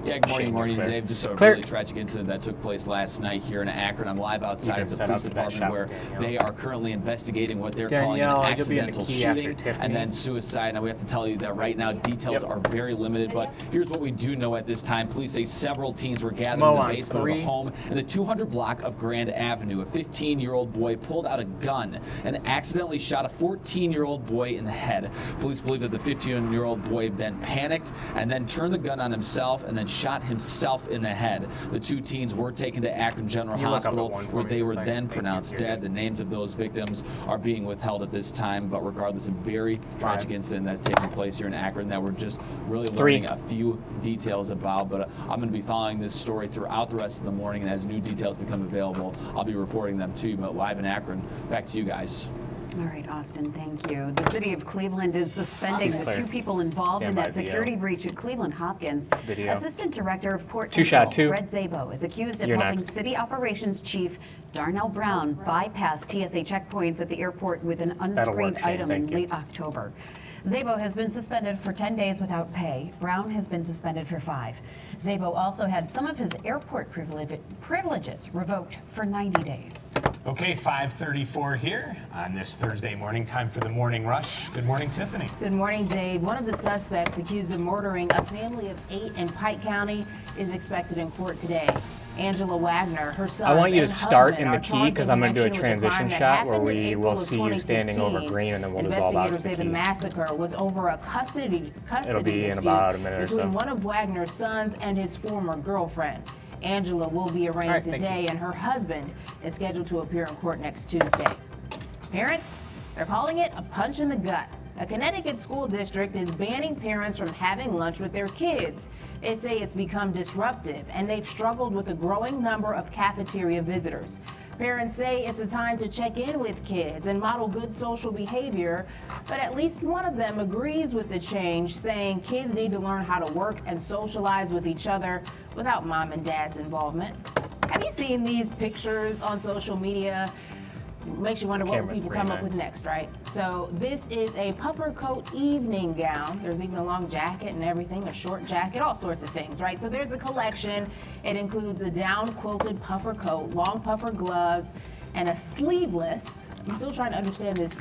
Yeah, good morning, Shane, morning, you're clear. Dave. Just a Clear. really tragic incident that took place last night here in Akron. I'm live outside of the set police up that department shot where with Danielle. they are currently investigating what they're Danielle, calling an you'll be in the accidental key after shooting Tiffany. and then suicide. Now, we have to tell you that right now details are very limited, but here's what we do know at this time. Police say several teens were gathered Mo in the on basement of three. a home in the 200 block of Grand Avenue. A 15-year-old boy pulled out a gun and accidentally shot a 14-year-old boy in the head. Police believe that the 15-year-old boy then panicked and then turned the gun on himself and then shot himself in the head. The two teens were taken to Akron General Can you look up at Hospital one for where me they for a were second? then Thank you. pronounced You're dead. good. The names of those victims are being withheld at this time, but regardless, a very tragic incident that's taking place here in Akron that we're just really learning a few details about. But I'm going to be following this story throughout the rest of the morning, and as new details become available, I'll be reporting them to you. But live in Akron, back to you guys. All right, Austin, thank you. The city of Cleveland is suspending the Clear. two people involved Stand in by that security video. breach at Cleveland Hopkins. Video. Assistant Director of Port Two-shot, Control, two. Fred Szabo, is accused of You're helping next. City Operations Chief Darnell Brown bypass TSA checkpoints at the airport with an That'll unscreened work, Shane. item in Thank you. late October. Szabo has been suspended for 10 days without pay. Brown has been suspended for 5. Szabo also had some of his airport privileges revoked for 90 days. Okay, 5:34 here on this Thursday morning. Time for the morning rush. Good morning, Tiffany. Good morning, Dave. One of the suspects accused of murdering a family of 8 in Pike County is expected in court today. Angela Wagner, her son, I want you to and start husband in the are key charged because in I'm going to do a connection with the transition crime that shot where happened in we April will of see you standing over 2016. green and then we'll dissolve out Investigators to say the the key. massacre was over a custody It'll be in dispute about a minute or between so. one of Wagner's sons and his former girlfriend. Angela will be arraigned right, thank today, and her husband is scheduled to appear in court next Tuesday. Parents, they're calling it a punch in the gut. A Connecticut school district is banning parents from having lunch with their kids. They say it's become disruptive, and they've struggled with a growing number of cafeteria visitors. Parents say it's a time to check in with kids and model good social behavior, but at least one of them agrees with the change, saying kids need to learn how to work and socialize with each other without mom and dad's involvement. Have you seen these pictures on social media? Makes you wonder what Camera people three, come up man. with next, right? So this is a puffer coat evening gown. There's even a long jacket and everything, a short jacket, all sorts of things, right? So there's a collection. It includes a down quilted puffer coat, long puffer gloves, and a sleeveless, I'm still trying to understand this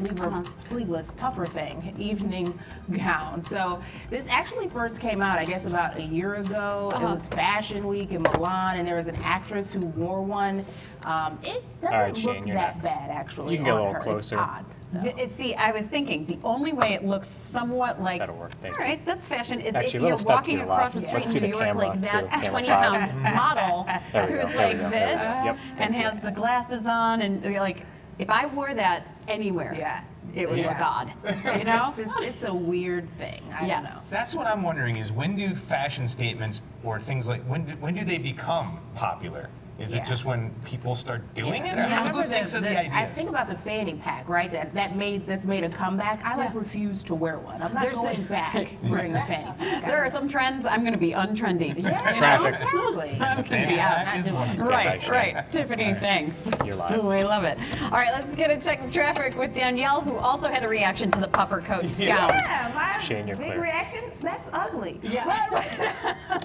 sleeveless puffer thing, evening gown. So this actually first came out, I guess, about a year ago. It was Fashion Week in Milan, and there was an actress who wore one. It doesn't right, look Shane, you're that next. bad, actually. You can get a on little her. closer. It's odd. though. See, I was thinking the only way it looks somewhat like, That'll work, thank all you. right, that's fashion, is Actually, if a you're little step to walking your across left. the Let's street see in the New York camera, like too, that camera 20-pound model There we who's go, there we like go, there we this go. Yep, and has the glasses on and like, if I wore that anywhere, it would look odd. You know? It's a weird thing. I don't know. That's what I'm wondering is when do fashion statements or things like, when do they become popular? Is it just when people start doing it? Or who thinks of the ideas? I think about the fanny pack, right? That's made a comeback. I refuse to wear one. I'm not going back wearing the fanny pack. There are some trends I'm going to be untrendy. Yeah, exactly. I'm going to be out. Right. Tiffany, thanks. You're live. We love it. All right, let's get a check of traffic with Danielle, who also had a reaction to the puffer coat gown. Yeah, my Shane, you're big clear. reaction, that's ugly. Yeah.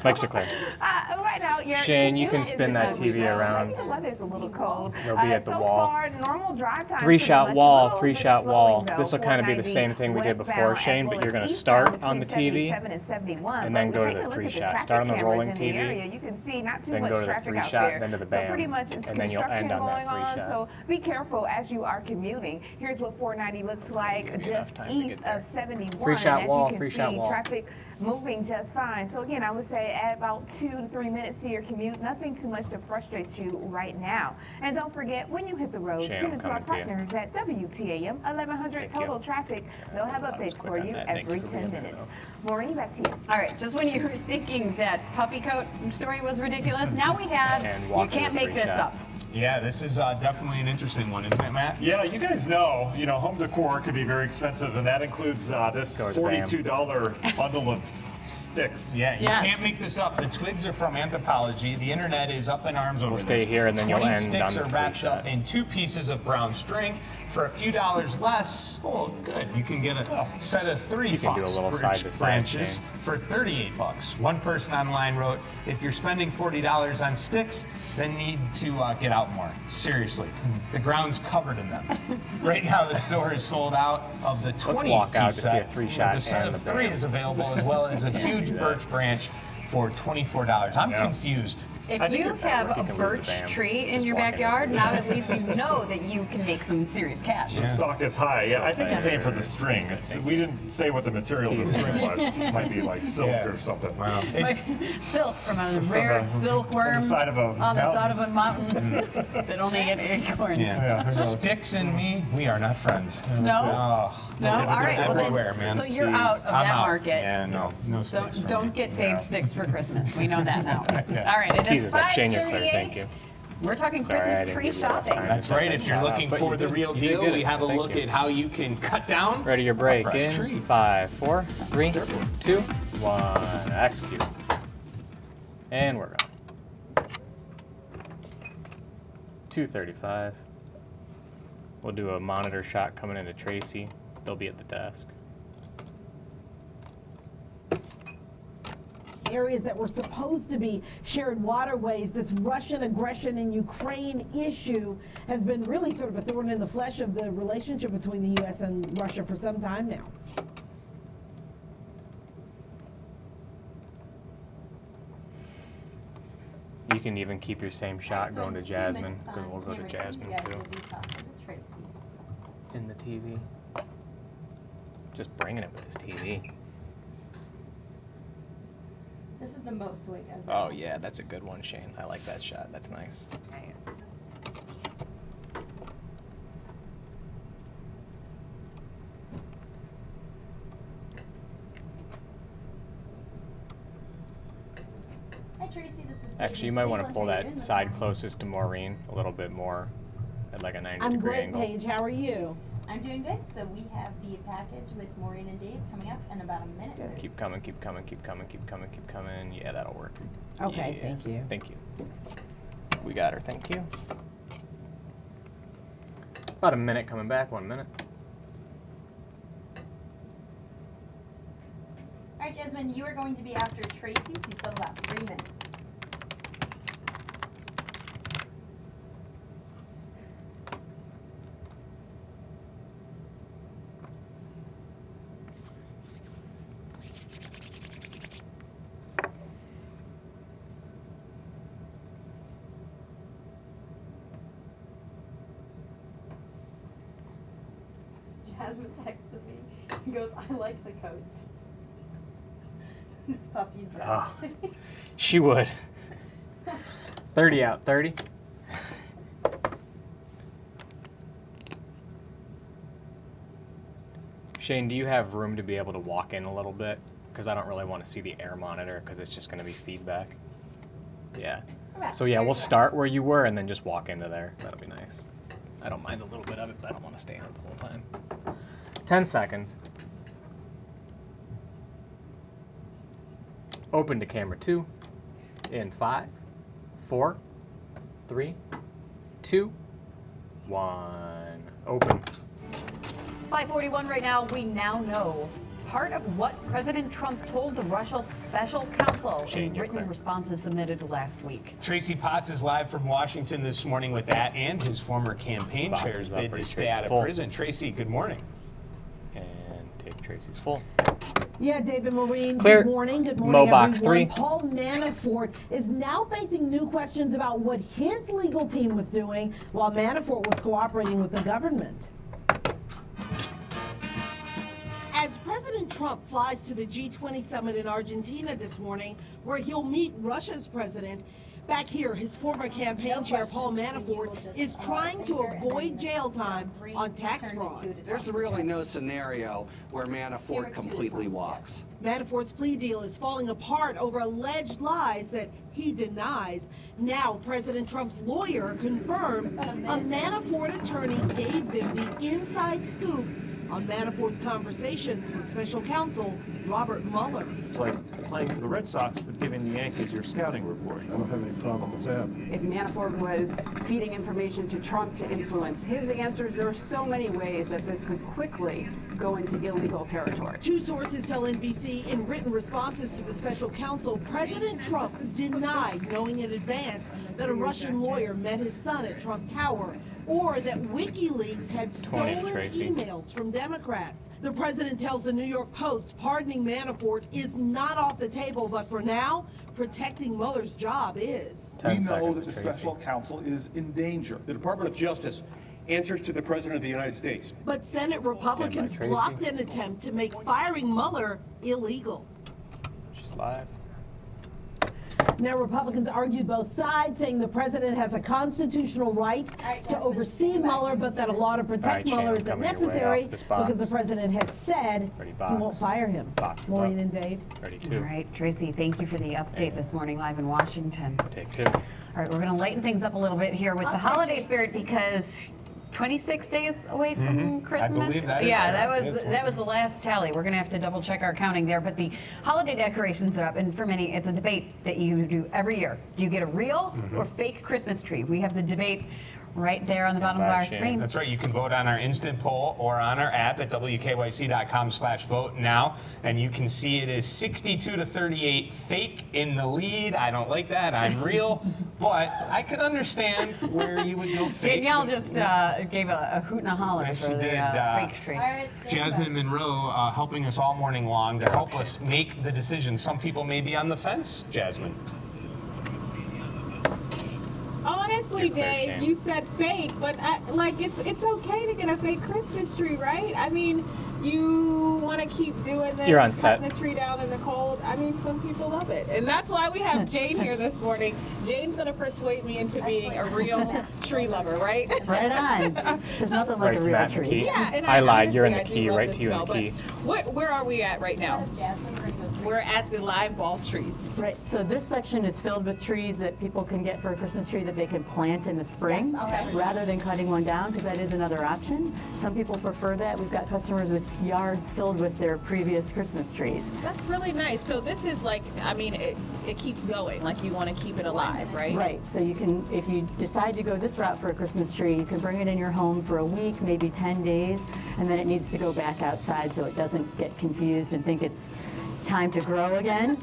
Mics are clear. Right now, Shane, you can spin that TV around. The weather's a little cold. You'll be at the so wall. far, normal drive time. Three-shot wall. This will kind of be the same thing we did before, Shane, but you're going to start on the TV and then go to the three-shot. Start on the rolling TV, you can see not too then much go to the traffic out three-shot, there. then to the So bam, pretty much it's and then you'll construction end on that going on. three-shot. So be careful as you are commuting. Here's what 490 looks like just east of 71. Three-shot and wall, as you can three-shot see, wall. traffic moving just fine. So again, I would say add about 2 to 3 minutes to your commute. Nothing too much to frustrate you right now. And don't forget, when you hit the road, Shane, tune into our coming to you. partners at WTAM 1100 total traffic. They'll have updates for you every 10 minutes. Maureen, back to you. All right, just when you were thinking that puffy coat story was ridiculous, now we have, you can't make this up. Yeah, this is definitely an interesting one, isn't it, Matt? Yeah, you guys know, home decor can be very expensive, and that includes this $42 bundle of sticks. Yeah, you can't make this up. The twigs are from Anthropology. The internet is up in arms over We'll this. stay here and then you'll 20 end sticks on are the wrapped three-shot. up in 2 pieces of brown string for a few dollars less. Oh, good. You can get a set of 3 You can do a fox little side-to-side branches thing. for $38. One person online wrote, if you're spending $40 on sticks, then need to get out more. Seriously, the ground's covered in them. Right now, the store is sold out of the 20 walk out piece to see a set. three-shot The set and of the 3 band. is available, as well as a huge birch branch for $24. I'm confused. If you have a birch tree in your backyard, now at least you know that you can make some serious cash. The stock is high. Yeah, I think you're paying for the string. We didn't say what the material of the string was. It might be like silk or something. Wow. Silk from a rare silkworm on the side of a mountain that only get acorns. Sticks and me, we are not friends. No? No? All right. Well, everywhere, man. So you're Please. out of I'm that out. market. Yeah, no sticks. Don't get Dave sticks for Christmas. We know that now. All right. It is Jesus, up, Shane, you're clear. 5:38. Thank you. We're talking Sorry, I Christmas didn't tree give you enough shopping. time. That's right. If you're looking for the real deal, we have a look at how you can cut down Ready your break a fresh in tree. 5, 4, 3, 2, 1. Execute. And we're on. 2:35. We'll do a monitor shot coming into Tracy. They'll be at the desk. Areas that were supposed to be shared waterways, this Russian aggression in Ukraine issue has been really sort of a thorn in the flesh of the relationship between the U.S. and Russia for some time now. You can even keep your same shot going to Jasmine, because we'll go to Jasmine too. In the TV. Just bringing it with his TV. This is the most awake I've been. Oh yeah, that's a good one, Shane. I like that shot. That's nice. Hi Tracy, this is Actually, you might want to pull that side closest to Maureen a little bit more, at like a 90-degree I'm great, angle. Paige. How are you? I'm doing good. So we have the package with Maureen and Dave coming up in about a minute. Keep coming, keep coming, keep coming, keep coming, keep coming. Yeah, that'll work. Okay, Yeah. thank you. Thank you. We got her, thank you. About a minute coming back, 1 minute. All right, Jasmine, you are going to be after Tracy, so you still have about 3 minutes. Jasmine texted me. He goes, I like the coats. Puppy dress. Oh, she would. 30 out, 30. Shane, do you have room to be able to walk in a little bit? Because I don't really want to see the air monitor because it's just going to be feedback. Yeah. So yeah, we'll start where you were and then just walk into there. That'll be nice. I don't mind a little bit of it, but I don't want to stay on it the whole time. 10 seconds. Open to camera 2 in 5, 4, 3, 2, 1. Open. 5:41 right now. We now know part of what President Trump told the Russia Special Counsel in written responses submitted last week. Tracy Potts is live from Washington this morning with that and his former campaign chair's bid to stay out of prison. Tracy, good morning. And take Tracy's full. Yeah, David Maureen, Clear. Good morning, Mo box everyone. 3. Paul Manafort is now facing new questions about what his legal team was doing while Manafort was cooperating with the government. As President Trump flies to the G20 summit in Argentina this morning, where he'll meet Russia's president, back here, his former campaign chair, Paul Manafort, is trying to avoid jail time on tax fraud. There's really no scenario where Manafort completely walks. Manafort's plea deal is falling apart over alleged lies that he denies. Now, President Trump's lawyer confirms a Manafort attorney gave them the inside scoop on Manafort's conversations with special counsel Robert Mueller. It's like playing for the Red Sox but giving the Yankees your scouting report. I don't have any problem with that. If Manafort was feeding information to Trump to influence his answers, there are so many ways that this could quickly go into illegal territory. Two sources tell NBC in written responses to the special counsel, President Trump denied knowing in advance that a Russian lawyer met his son at Trump Tower, or that WikiLeaks had stolen emails from Democrats. The president tells the New York Post pardoning Manafort is not off the table, but for now, protecting Mueller's job is. We know that the special counsel is in danger. The Department of Justice answers to the President of the United States. But Senate Republicans blocked an attempt to make firing Mueller illegal. She's live. Now, Republicans argued both sides, saying the president has a constitutional right to oversee Mueller, but that a law to protect Mueller isn't necessary because the president has said he won't fire him. Maureen and Dave. Ready 2. All right, Tracy, thank you for the update this morning live in Washington. Take 2. All right, we're going to lighten things up a little bit here with the holiday spirit because 26 days away from Christmas. I believe that is that was the last tally. We're going to have to double check our counting there, but the holiday decorations are up, and for many, it's a debate that you do every year. Do you get a real or fake Christmas tree? We have the debate right there on the bottom of our screen. That's right. You can vote on our instant poll or on our app at wkyc.com/vote now. And you can see it is 62 to 38 fake in the lead. I don't like that. I'm real. But I could understand where you would go fake. Danielle just gave a hoot and a holler for the fake tree. Jasmine Monroe helping us all morning long to help us make the decision. Some people may be on the fence, Jasmine. Honestly, Dave, you said fake, but it's okay to get a fake Christmas tree, right? I mean, you want to keep doing this, You're on set. putting the tree down in the cold. I mean, some people love it, and that's why we have Jane here this morning. Jane's gonna persuade me into being a real tree lover, right? Right on. There's nothing like a real tree. Yeah, and I lied. You're in the honestly, key. I do love Right the to you in the smell, key. but where are we at right now? We're at the live bulb trees. Right. So this section is filled with trees that people can get for a Christmas tree that they can plant in the spring rather than cutting one down, because that is another option. Some people prefer that. We've got customers with yards filled with their previous Christmas trees. That's really nice. So this is like, I mean, it keeps going. Like you want to keep it alive, right? Right. So you can, if you decide to go this route for a Christmas tree, you can bring it in your home for a week, maybe 10 days, and then it needs to go back outside so it doesn't get confused and think it's time to grow again.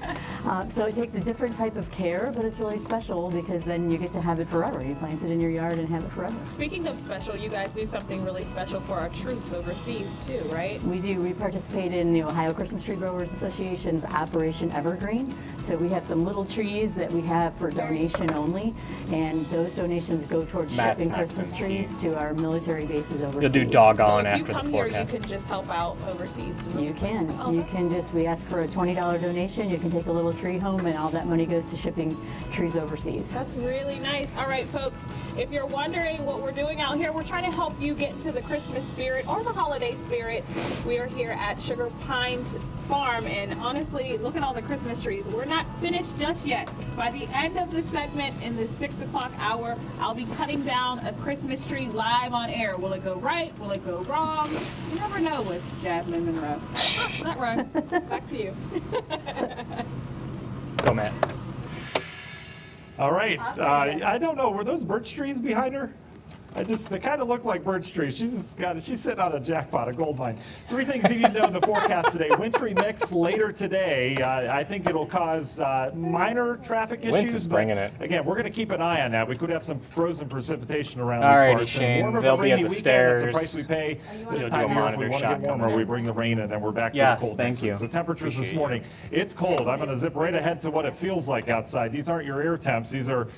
So it takes a different type of care, but it's really special because then you get to have it forever. You plant it in your yard and have it forever. Speaking of special, you guys do something really special for our troops overseas too, right? We do. We participate in the Ohio Christmas Tree Growers Association's Operation Evergreen. So we have some little trees that we have for donation only, and those donations go towards shipping Christmas trees to our military bases overseas. You'll do doggone so after the forecast. So if you come here, you forecast. can just help out overseas. You can. You can just, we ask for a $20 donation, you can take a little tree home, and all that money goes to shipping trees overseas. That's really nice. All right, folks, if you're wondering what we're doing out here, we're trying to help you get into the Christmas spirit or the holiday spirit. We are here at Sugar Pines Farm, and honestly, look at all the Christmas trees. We're not finished just yet. By the end of the segment in the 6 o'clock hour, I'll be cutting down a Christmas tree live on air. Will it go right? Will it go wrong? You never know with Jasmine Monroe. Not wrong. Back to you. Go, Matt. All right. I don't know. Were those birch trees behind her? They kind of look like birch trees. She's sitting on a jackpot, a gold mine. 3 things you need to know in the forecast today. Wintry mix later today. I think it'll cause minor traffic issues. Winds is bringing it. Again, we're going to keep an eye on that. We could have some frozen precipitation around All these righty, parts. Shane. Warmer They'll but be at rainy the weekend. stairs. That's the price we pay. This You'll time do a of year, if we monitor want to shot get warmer, coming we in. bring the rain, and then we're back to Yes, the cold thank next week. you. So temperatures this Appreciate morning, it's cold. I'm going to zip right ahead to what it feels like outside. These aren't your air temps. These are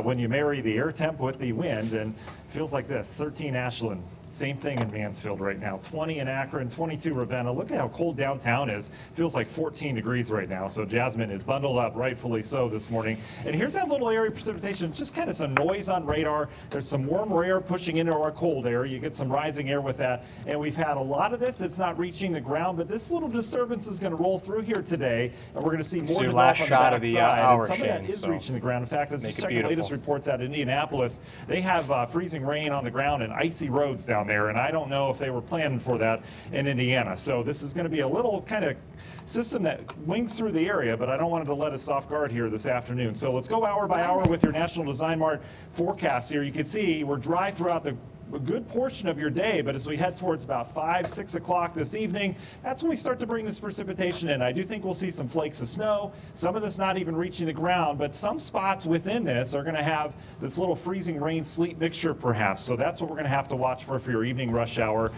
when you marry the air temp with the wind, and it feels like this. 13 Ashland. Same thing in Mansfield right now. 20 in Akron, 22 Ravenna. Look at how cold downtown is. Feels like 14 degrees right now. So Jasmine is bundled up, rightfully so, this morning. And here's that little area of precipitation. Just kind of some noise on radar. There's some warmer air pushing into our cold air. You get some rising air with that. And we've had a lot of this. It's not reaching the ground, but this little disturbance is going to roll through here today. And we're going to see more So your develop last on shot the of the backside. hour, And some of that Shane, is so reaching the ground. In fact, as we make it check the latest beautiful. reports out of Indianapolis, they have freezing rain on the ground and icy roads down there. And I don't know if they were planning for that in Indiana. So this is going to be a little kind of system that wings through the area, but I don't want it to let us off guard here this afternoon. So let's go hour by hour with your National Design Mart forecast here. You can see we're dry throughout a good portion of your day, but as we head towards about 5, 6 o'clock this evening, that's when we start to bring this precipitation in. I do think we'll see some flakes of snow, some of this not even reaching the ground, but some spots within this are going to have this little freezing rain sleet mixture perhaps. So that's what we're going to have to watch for your evening rush hour.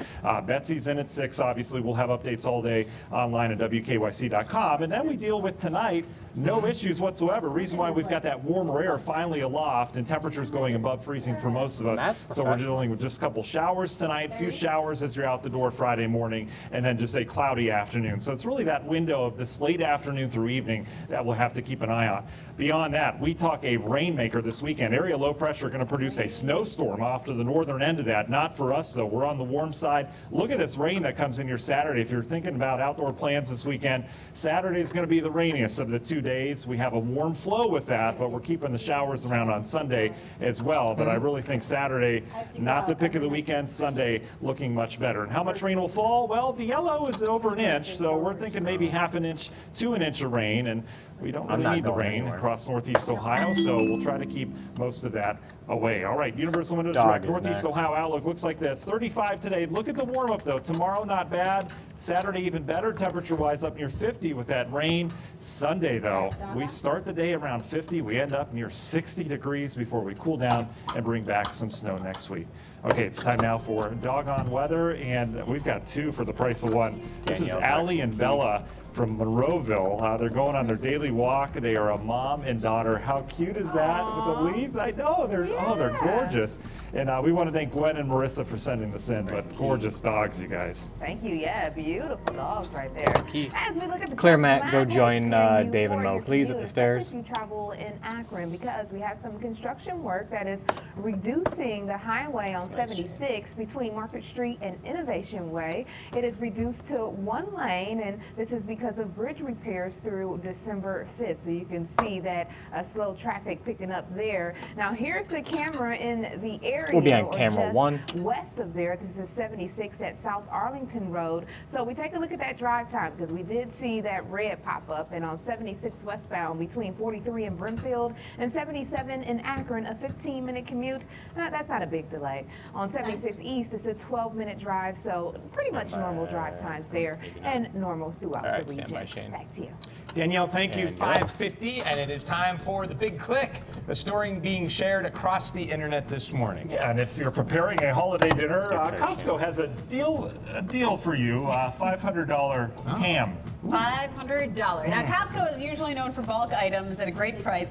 Betsy's in at 6. Obviously, we'll have updates all day online at WKYC.com. And then we deal with tonight. No issues whatsoever. Reason why we've got that warmer air finally aloft and temperatures going above freezing for most of us. So we're dealing with just a couple showers tonight, a few showers as you're out the door Friday morning, and then just a cloudy afternoon. So it's really that window of this late afternoon through evening that we'll have to keep an eye on. Beyond that, we talk a rainmaker this weekend. Area low pressure going to produce a snowstorm off to the northern end of that. Not for us, though. We're on the warm side. Look at this rain that comes in here Saturday. If you're thinking about outdoor plans this weekend, Saturday is going to be the rainiest of the 2 days. We have a warm flow with that, but we're keeping the showers around on Sunday as well. But I really think Saturday, not the pick of the weekend. Sunday looking much better. And how much rain will fall? Well, the yellow is over an inch, so we're thinking maybe half an inch to an inch of rain. And we don't really need the rain across northeast Ohio, so we'll try to keep most of that away. All right, Universal Windows Direct Northeast Ohio outlook looks like this. 35 today. Look at the warm up though. Tomorrow not bad. Saturday even better temperature wise, up near 50 with that rain. Sunday though, we start the day around 50. We end up near 60 degrees before we cool down and bring back some snow next week. Okay, it's time now for doggone weather, and we've got 2 for the price of 1. This is Allie and Bella from Monroeville. They're going on their daily walk. They are a mom and daughter. How cute is that with the leaves? I know, they're gorgeous. And we want to thank Gwen and Marissa for sending this in, but gorgeous dogs, you guys. Thank you. Yeah, beautiful dogs right there. As we look at the Claire, traffic Matt, go map, join continue Dave and for Mo, your please, at commute, the stairs. especially if you travel in Akron, because we have some construction work that is reducing the highway on 76 between Market Street and Innovation Way. It is reduced to 1 lane, and this is because of bridge repairs through December 5th. So you can see that slow traffic picking up there. Now here's the camera in the area. We'll be on camera 1. West of there. This is 76 at South Arlington Road. So we take a look at that drive time, because we did see that red pop up, and on 76 westbound between 43 and Brimfield and 77 in Akron, a 15-minute commute. That's not a big delay. On 76 East, it's a 12-minute drive, so pretty much normal drive times there and normal throughout the region. Back to you. Danielle, thank you. 5:50, and it is time for the big click, the story being shared across the internet this morning. Yeah, and if you're preparing a holiday dinner, Costco has a deal for you, $500 ham. $500. Now, Costco is usually known for bulk items at a great price.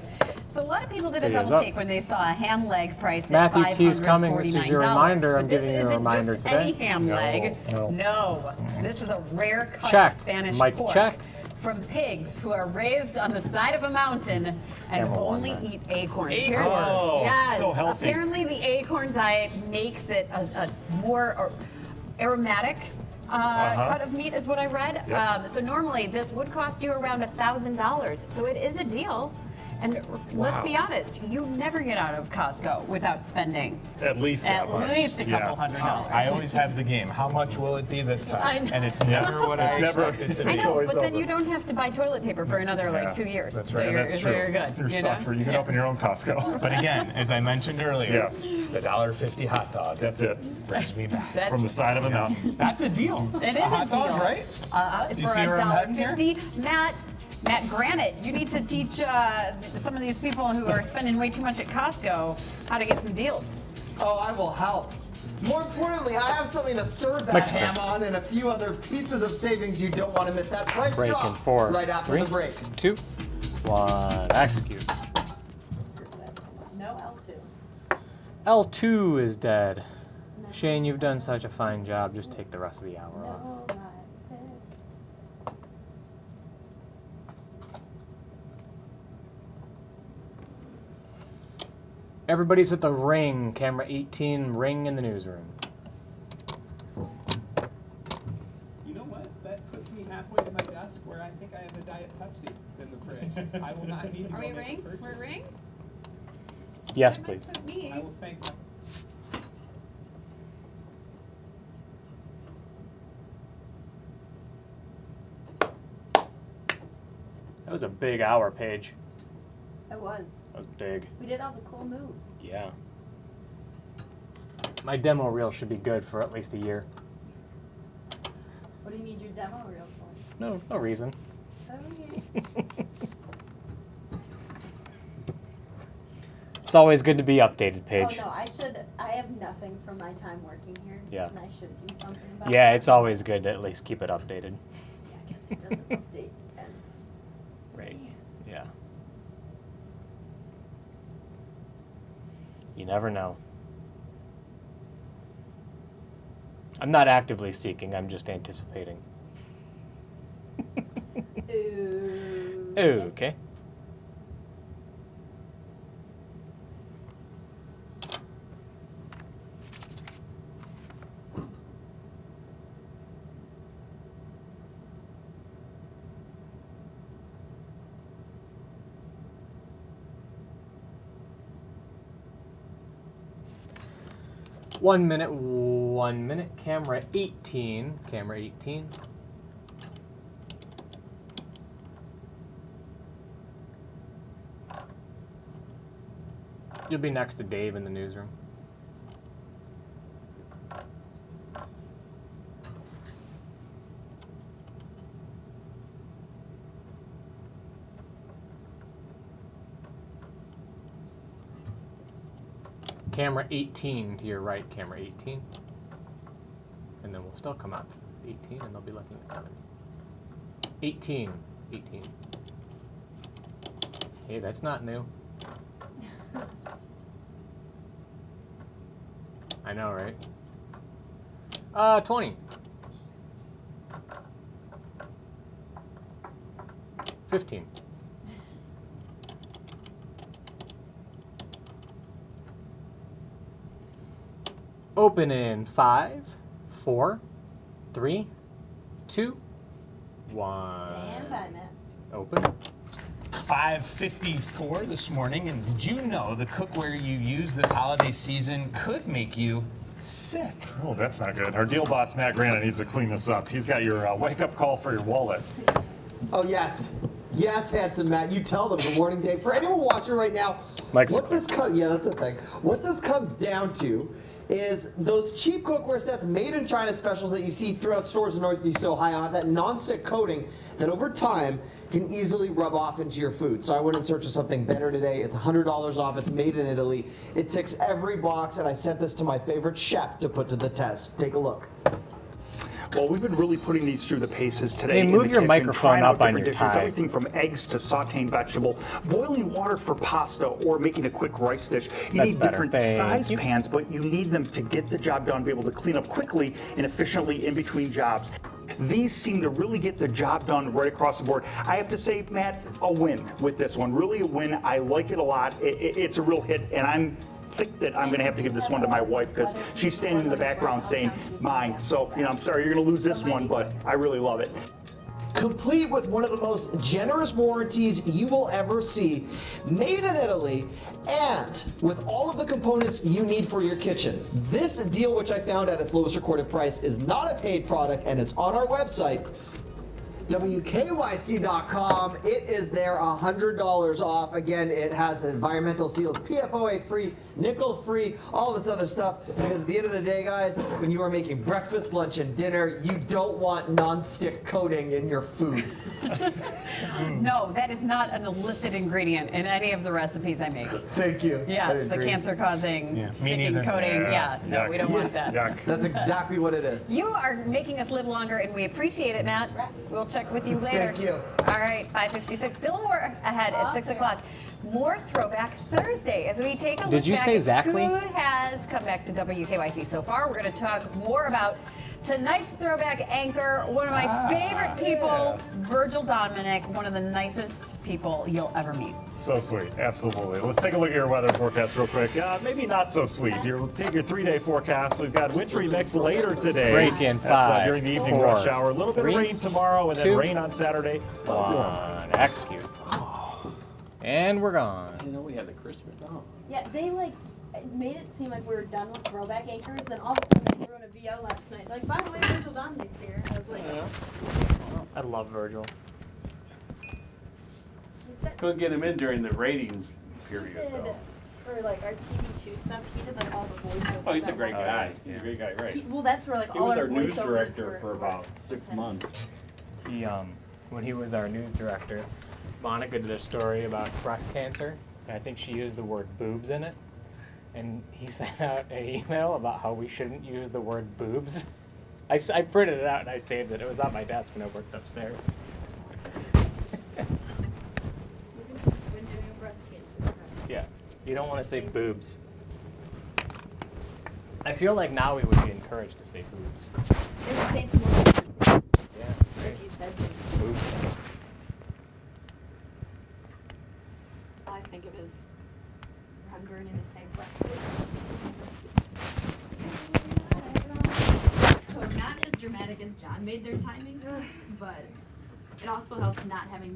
So a lot of people did a It is double up. take when they saw a ham leg price at Matthew T's coming. This is your reminder. I'm But this giving you a isn't reminder just today. any ham leg. No. No. This is a rare cut Check. Spanish Mike, pork. check. from pigs who are raised on the side of a mountain and only eat acorns. Oh, Yes. so healthy. Apparently the acorn diet makes it a more aromatic cut of meat is what I read. Yep. So normally this would cost you around $1,000. So it is a deal. And let's be honest, you never get out of Costco without spending at least that much. At least a couple $100. I always have the game. How much will it be this I time? know. And it's never what I expected to be. I know, but then you don't have to buy toilet paper for another like 2 years. That's So right. you're, That's so true. you're good. You're you know? suffer. You can open your own Costco. But again, as I mentioned earlier, it's the $1.50 hot dog. That's it. Brings me back. From the side of a mountain. That's a deal. It is a hot deal. dog, right? Do you For see where I'm heading here? $1.50, Matt Granite, you need to teach some of these people who are spending way too much at Costco how to get some deals. Oh, I will help. More importantly, I have something to serve that Mexico. ham on and a few other pieces of savings you don't want to miss. That price Break in drop 4, right after 3, the break. 2, 1, execute. No L2. L2 is dead. Shane, you've done such a fine job. Just take the rest of the hour off. No, not it. Everybody's at the ring. Camera 18, ring in the newsroom. You know what? That puts me halfway to my desk where I think I have a Diet Pepsi in the fridge. I will not need to Are go we make a ring? purchase. We're ring? Yes, please. I will thank you. That was a big hour, Paige. It was. That was big. We did all the cool moves. Yeah. My demo reel should be good for at least a year. What do you need your demo reel for? No reason. Okay. It's always good to be updated, Paige. Oh no, I have nothing from my time working here. Yeah. And I should do something about Yeah, that. it's always good to at least keep it updated. Yeah, I guess who doesn't update and Right. Yeah. You never know. I'm not actively seeking, I'm just anticipating. Okay. One minute, camera 18, camera 18. You'll be next to Dave in the newsroom. Camera 18 to your right, camera 18. And then we'll still come out to 18 and they'll be looking at 70. 18, 18. Hey, that's not new. I know, right? 20. 15. Open in 5, 4, 3, 2, 1. stand by, Matt. Open. 5:54 this morning, and did you know the cookware you use this holiday season could make you sick? Oh, that's not good. Our deal boss, Matt Granite, needs to clean this up. He's got your wake-up call for your wallet. Oh, yes. Yes, handsome Matt. You tell them. Good morning, Dave. For anyone watching right now, Mike's what this that's a thing. What this comes down to is those cheap cookware sets made in China specials that you see throughout stores in Northeast Ohio have that non-stick coating that over time can easily rub off into your food. So I went in search of something better today. It's $100 off. It's made in Italy. It ticks every box, and I sent this to my favorite chef to put to the test. Take a look. Well, we've been really putting these through the paces today. Hey, move in the your kitchen, microphone trying out up on different your dishes, tie. everything from eggs to sauteing vegetable, boiling water for pasta, or making a quick rice dish. You That's need better. different Thank size you. pans, but you need them to get the job done, be able to clean up quickly and efficiently in between jobs. These seem to really get the job done right across the board. I have to say, Matt, a win with this one. Really a win. I like it a lot. It's a real hit, and I'm think that I'm going to have to give this one to my wife because she's standing in the background saying mine. So, I'm sorry you're going to lose this one, but I really love it. Complete with one of the most generous warranties you will ever see, made in Italy, and with all of the components you need for your kitchen. This deal, which I found at its lowest recorded price, is not a paid product, and it's on our website, WKYC.com. It is there, $100 off. Again, it has environmental seals, PFOA free, nickel free, all this other stuff. Because at the end of the day, guys, when you are making breakfast, lunch, and dinner, you don't want non-stick coating in your food. No, that is not an illicit ingredient in any of the recipes I make. Thank you. Yes, the cancer-causing sticking coating. Yeah, no, we don't want that. That's exactly what it is. You are making us live longer, and we appreciate it, Matt. We'll check with you later. Thank you. All right, 5:56. Still more ahead at 6 o'clock. More Throwback Thursday as we take a look Did you back say at Zachary? who has come back to WKYC so far. We're going to talk more about tonight's throwback anchor, one of my favorite people, Virgil Dominic, one of the nicest people you'll ever meet. So sweet, absolutely. Let's take a look at your weather forecast real quick. Maybe not so sweet. Take your 3-day forecast. We've got wintry mix later today. Break in That's 5, during the evening 4, rush hour. A little bit 3, of rain tomorrow and 2, then rain on Saturday. 1, execute. And we're gone. You know, we had the Christmas. Oh. Yeah, they made it seem like we were done with throwback anchors, then all of a sudden they threw in a VO last night. Like, by the way, Virgil Dominic's here. I was like, I love Virgil. Couldn't get him in during the ratings period, though. for like our TV2 stuff, he did like all the voiceovers. Oh, he's a that great one guy. day. He's a great guy, right? Well, that's where like He all was our our news voiceovers director were for about 6 months. He, when he was our news director, Monica did a story about breast cancer, and I think she used the word boobs in it. And he sent out an email about how we shouldn't use the word boobs. I printed it out and I saved it. It was on my desk when I worked upstairs. Yeah, you don't want to say boobs. I feel like now we would be encouraged to say boobs. It was saying tomorrow. Yeah, Like right. you said. Boobs. I think of his Hungarian in his same breast. So not as dramatic as John made their timings, but it also helps not having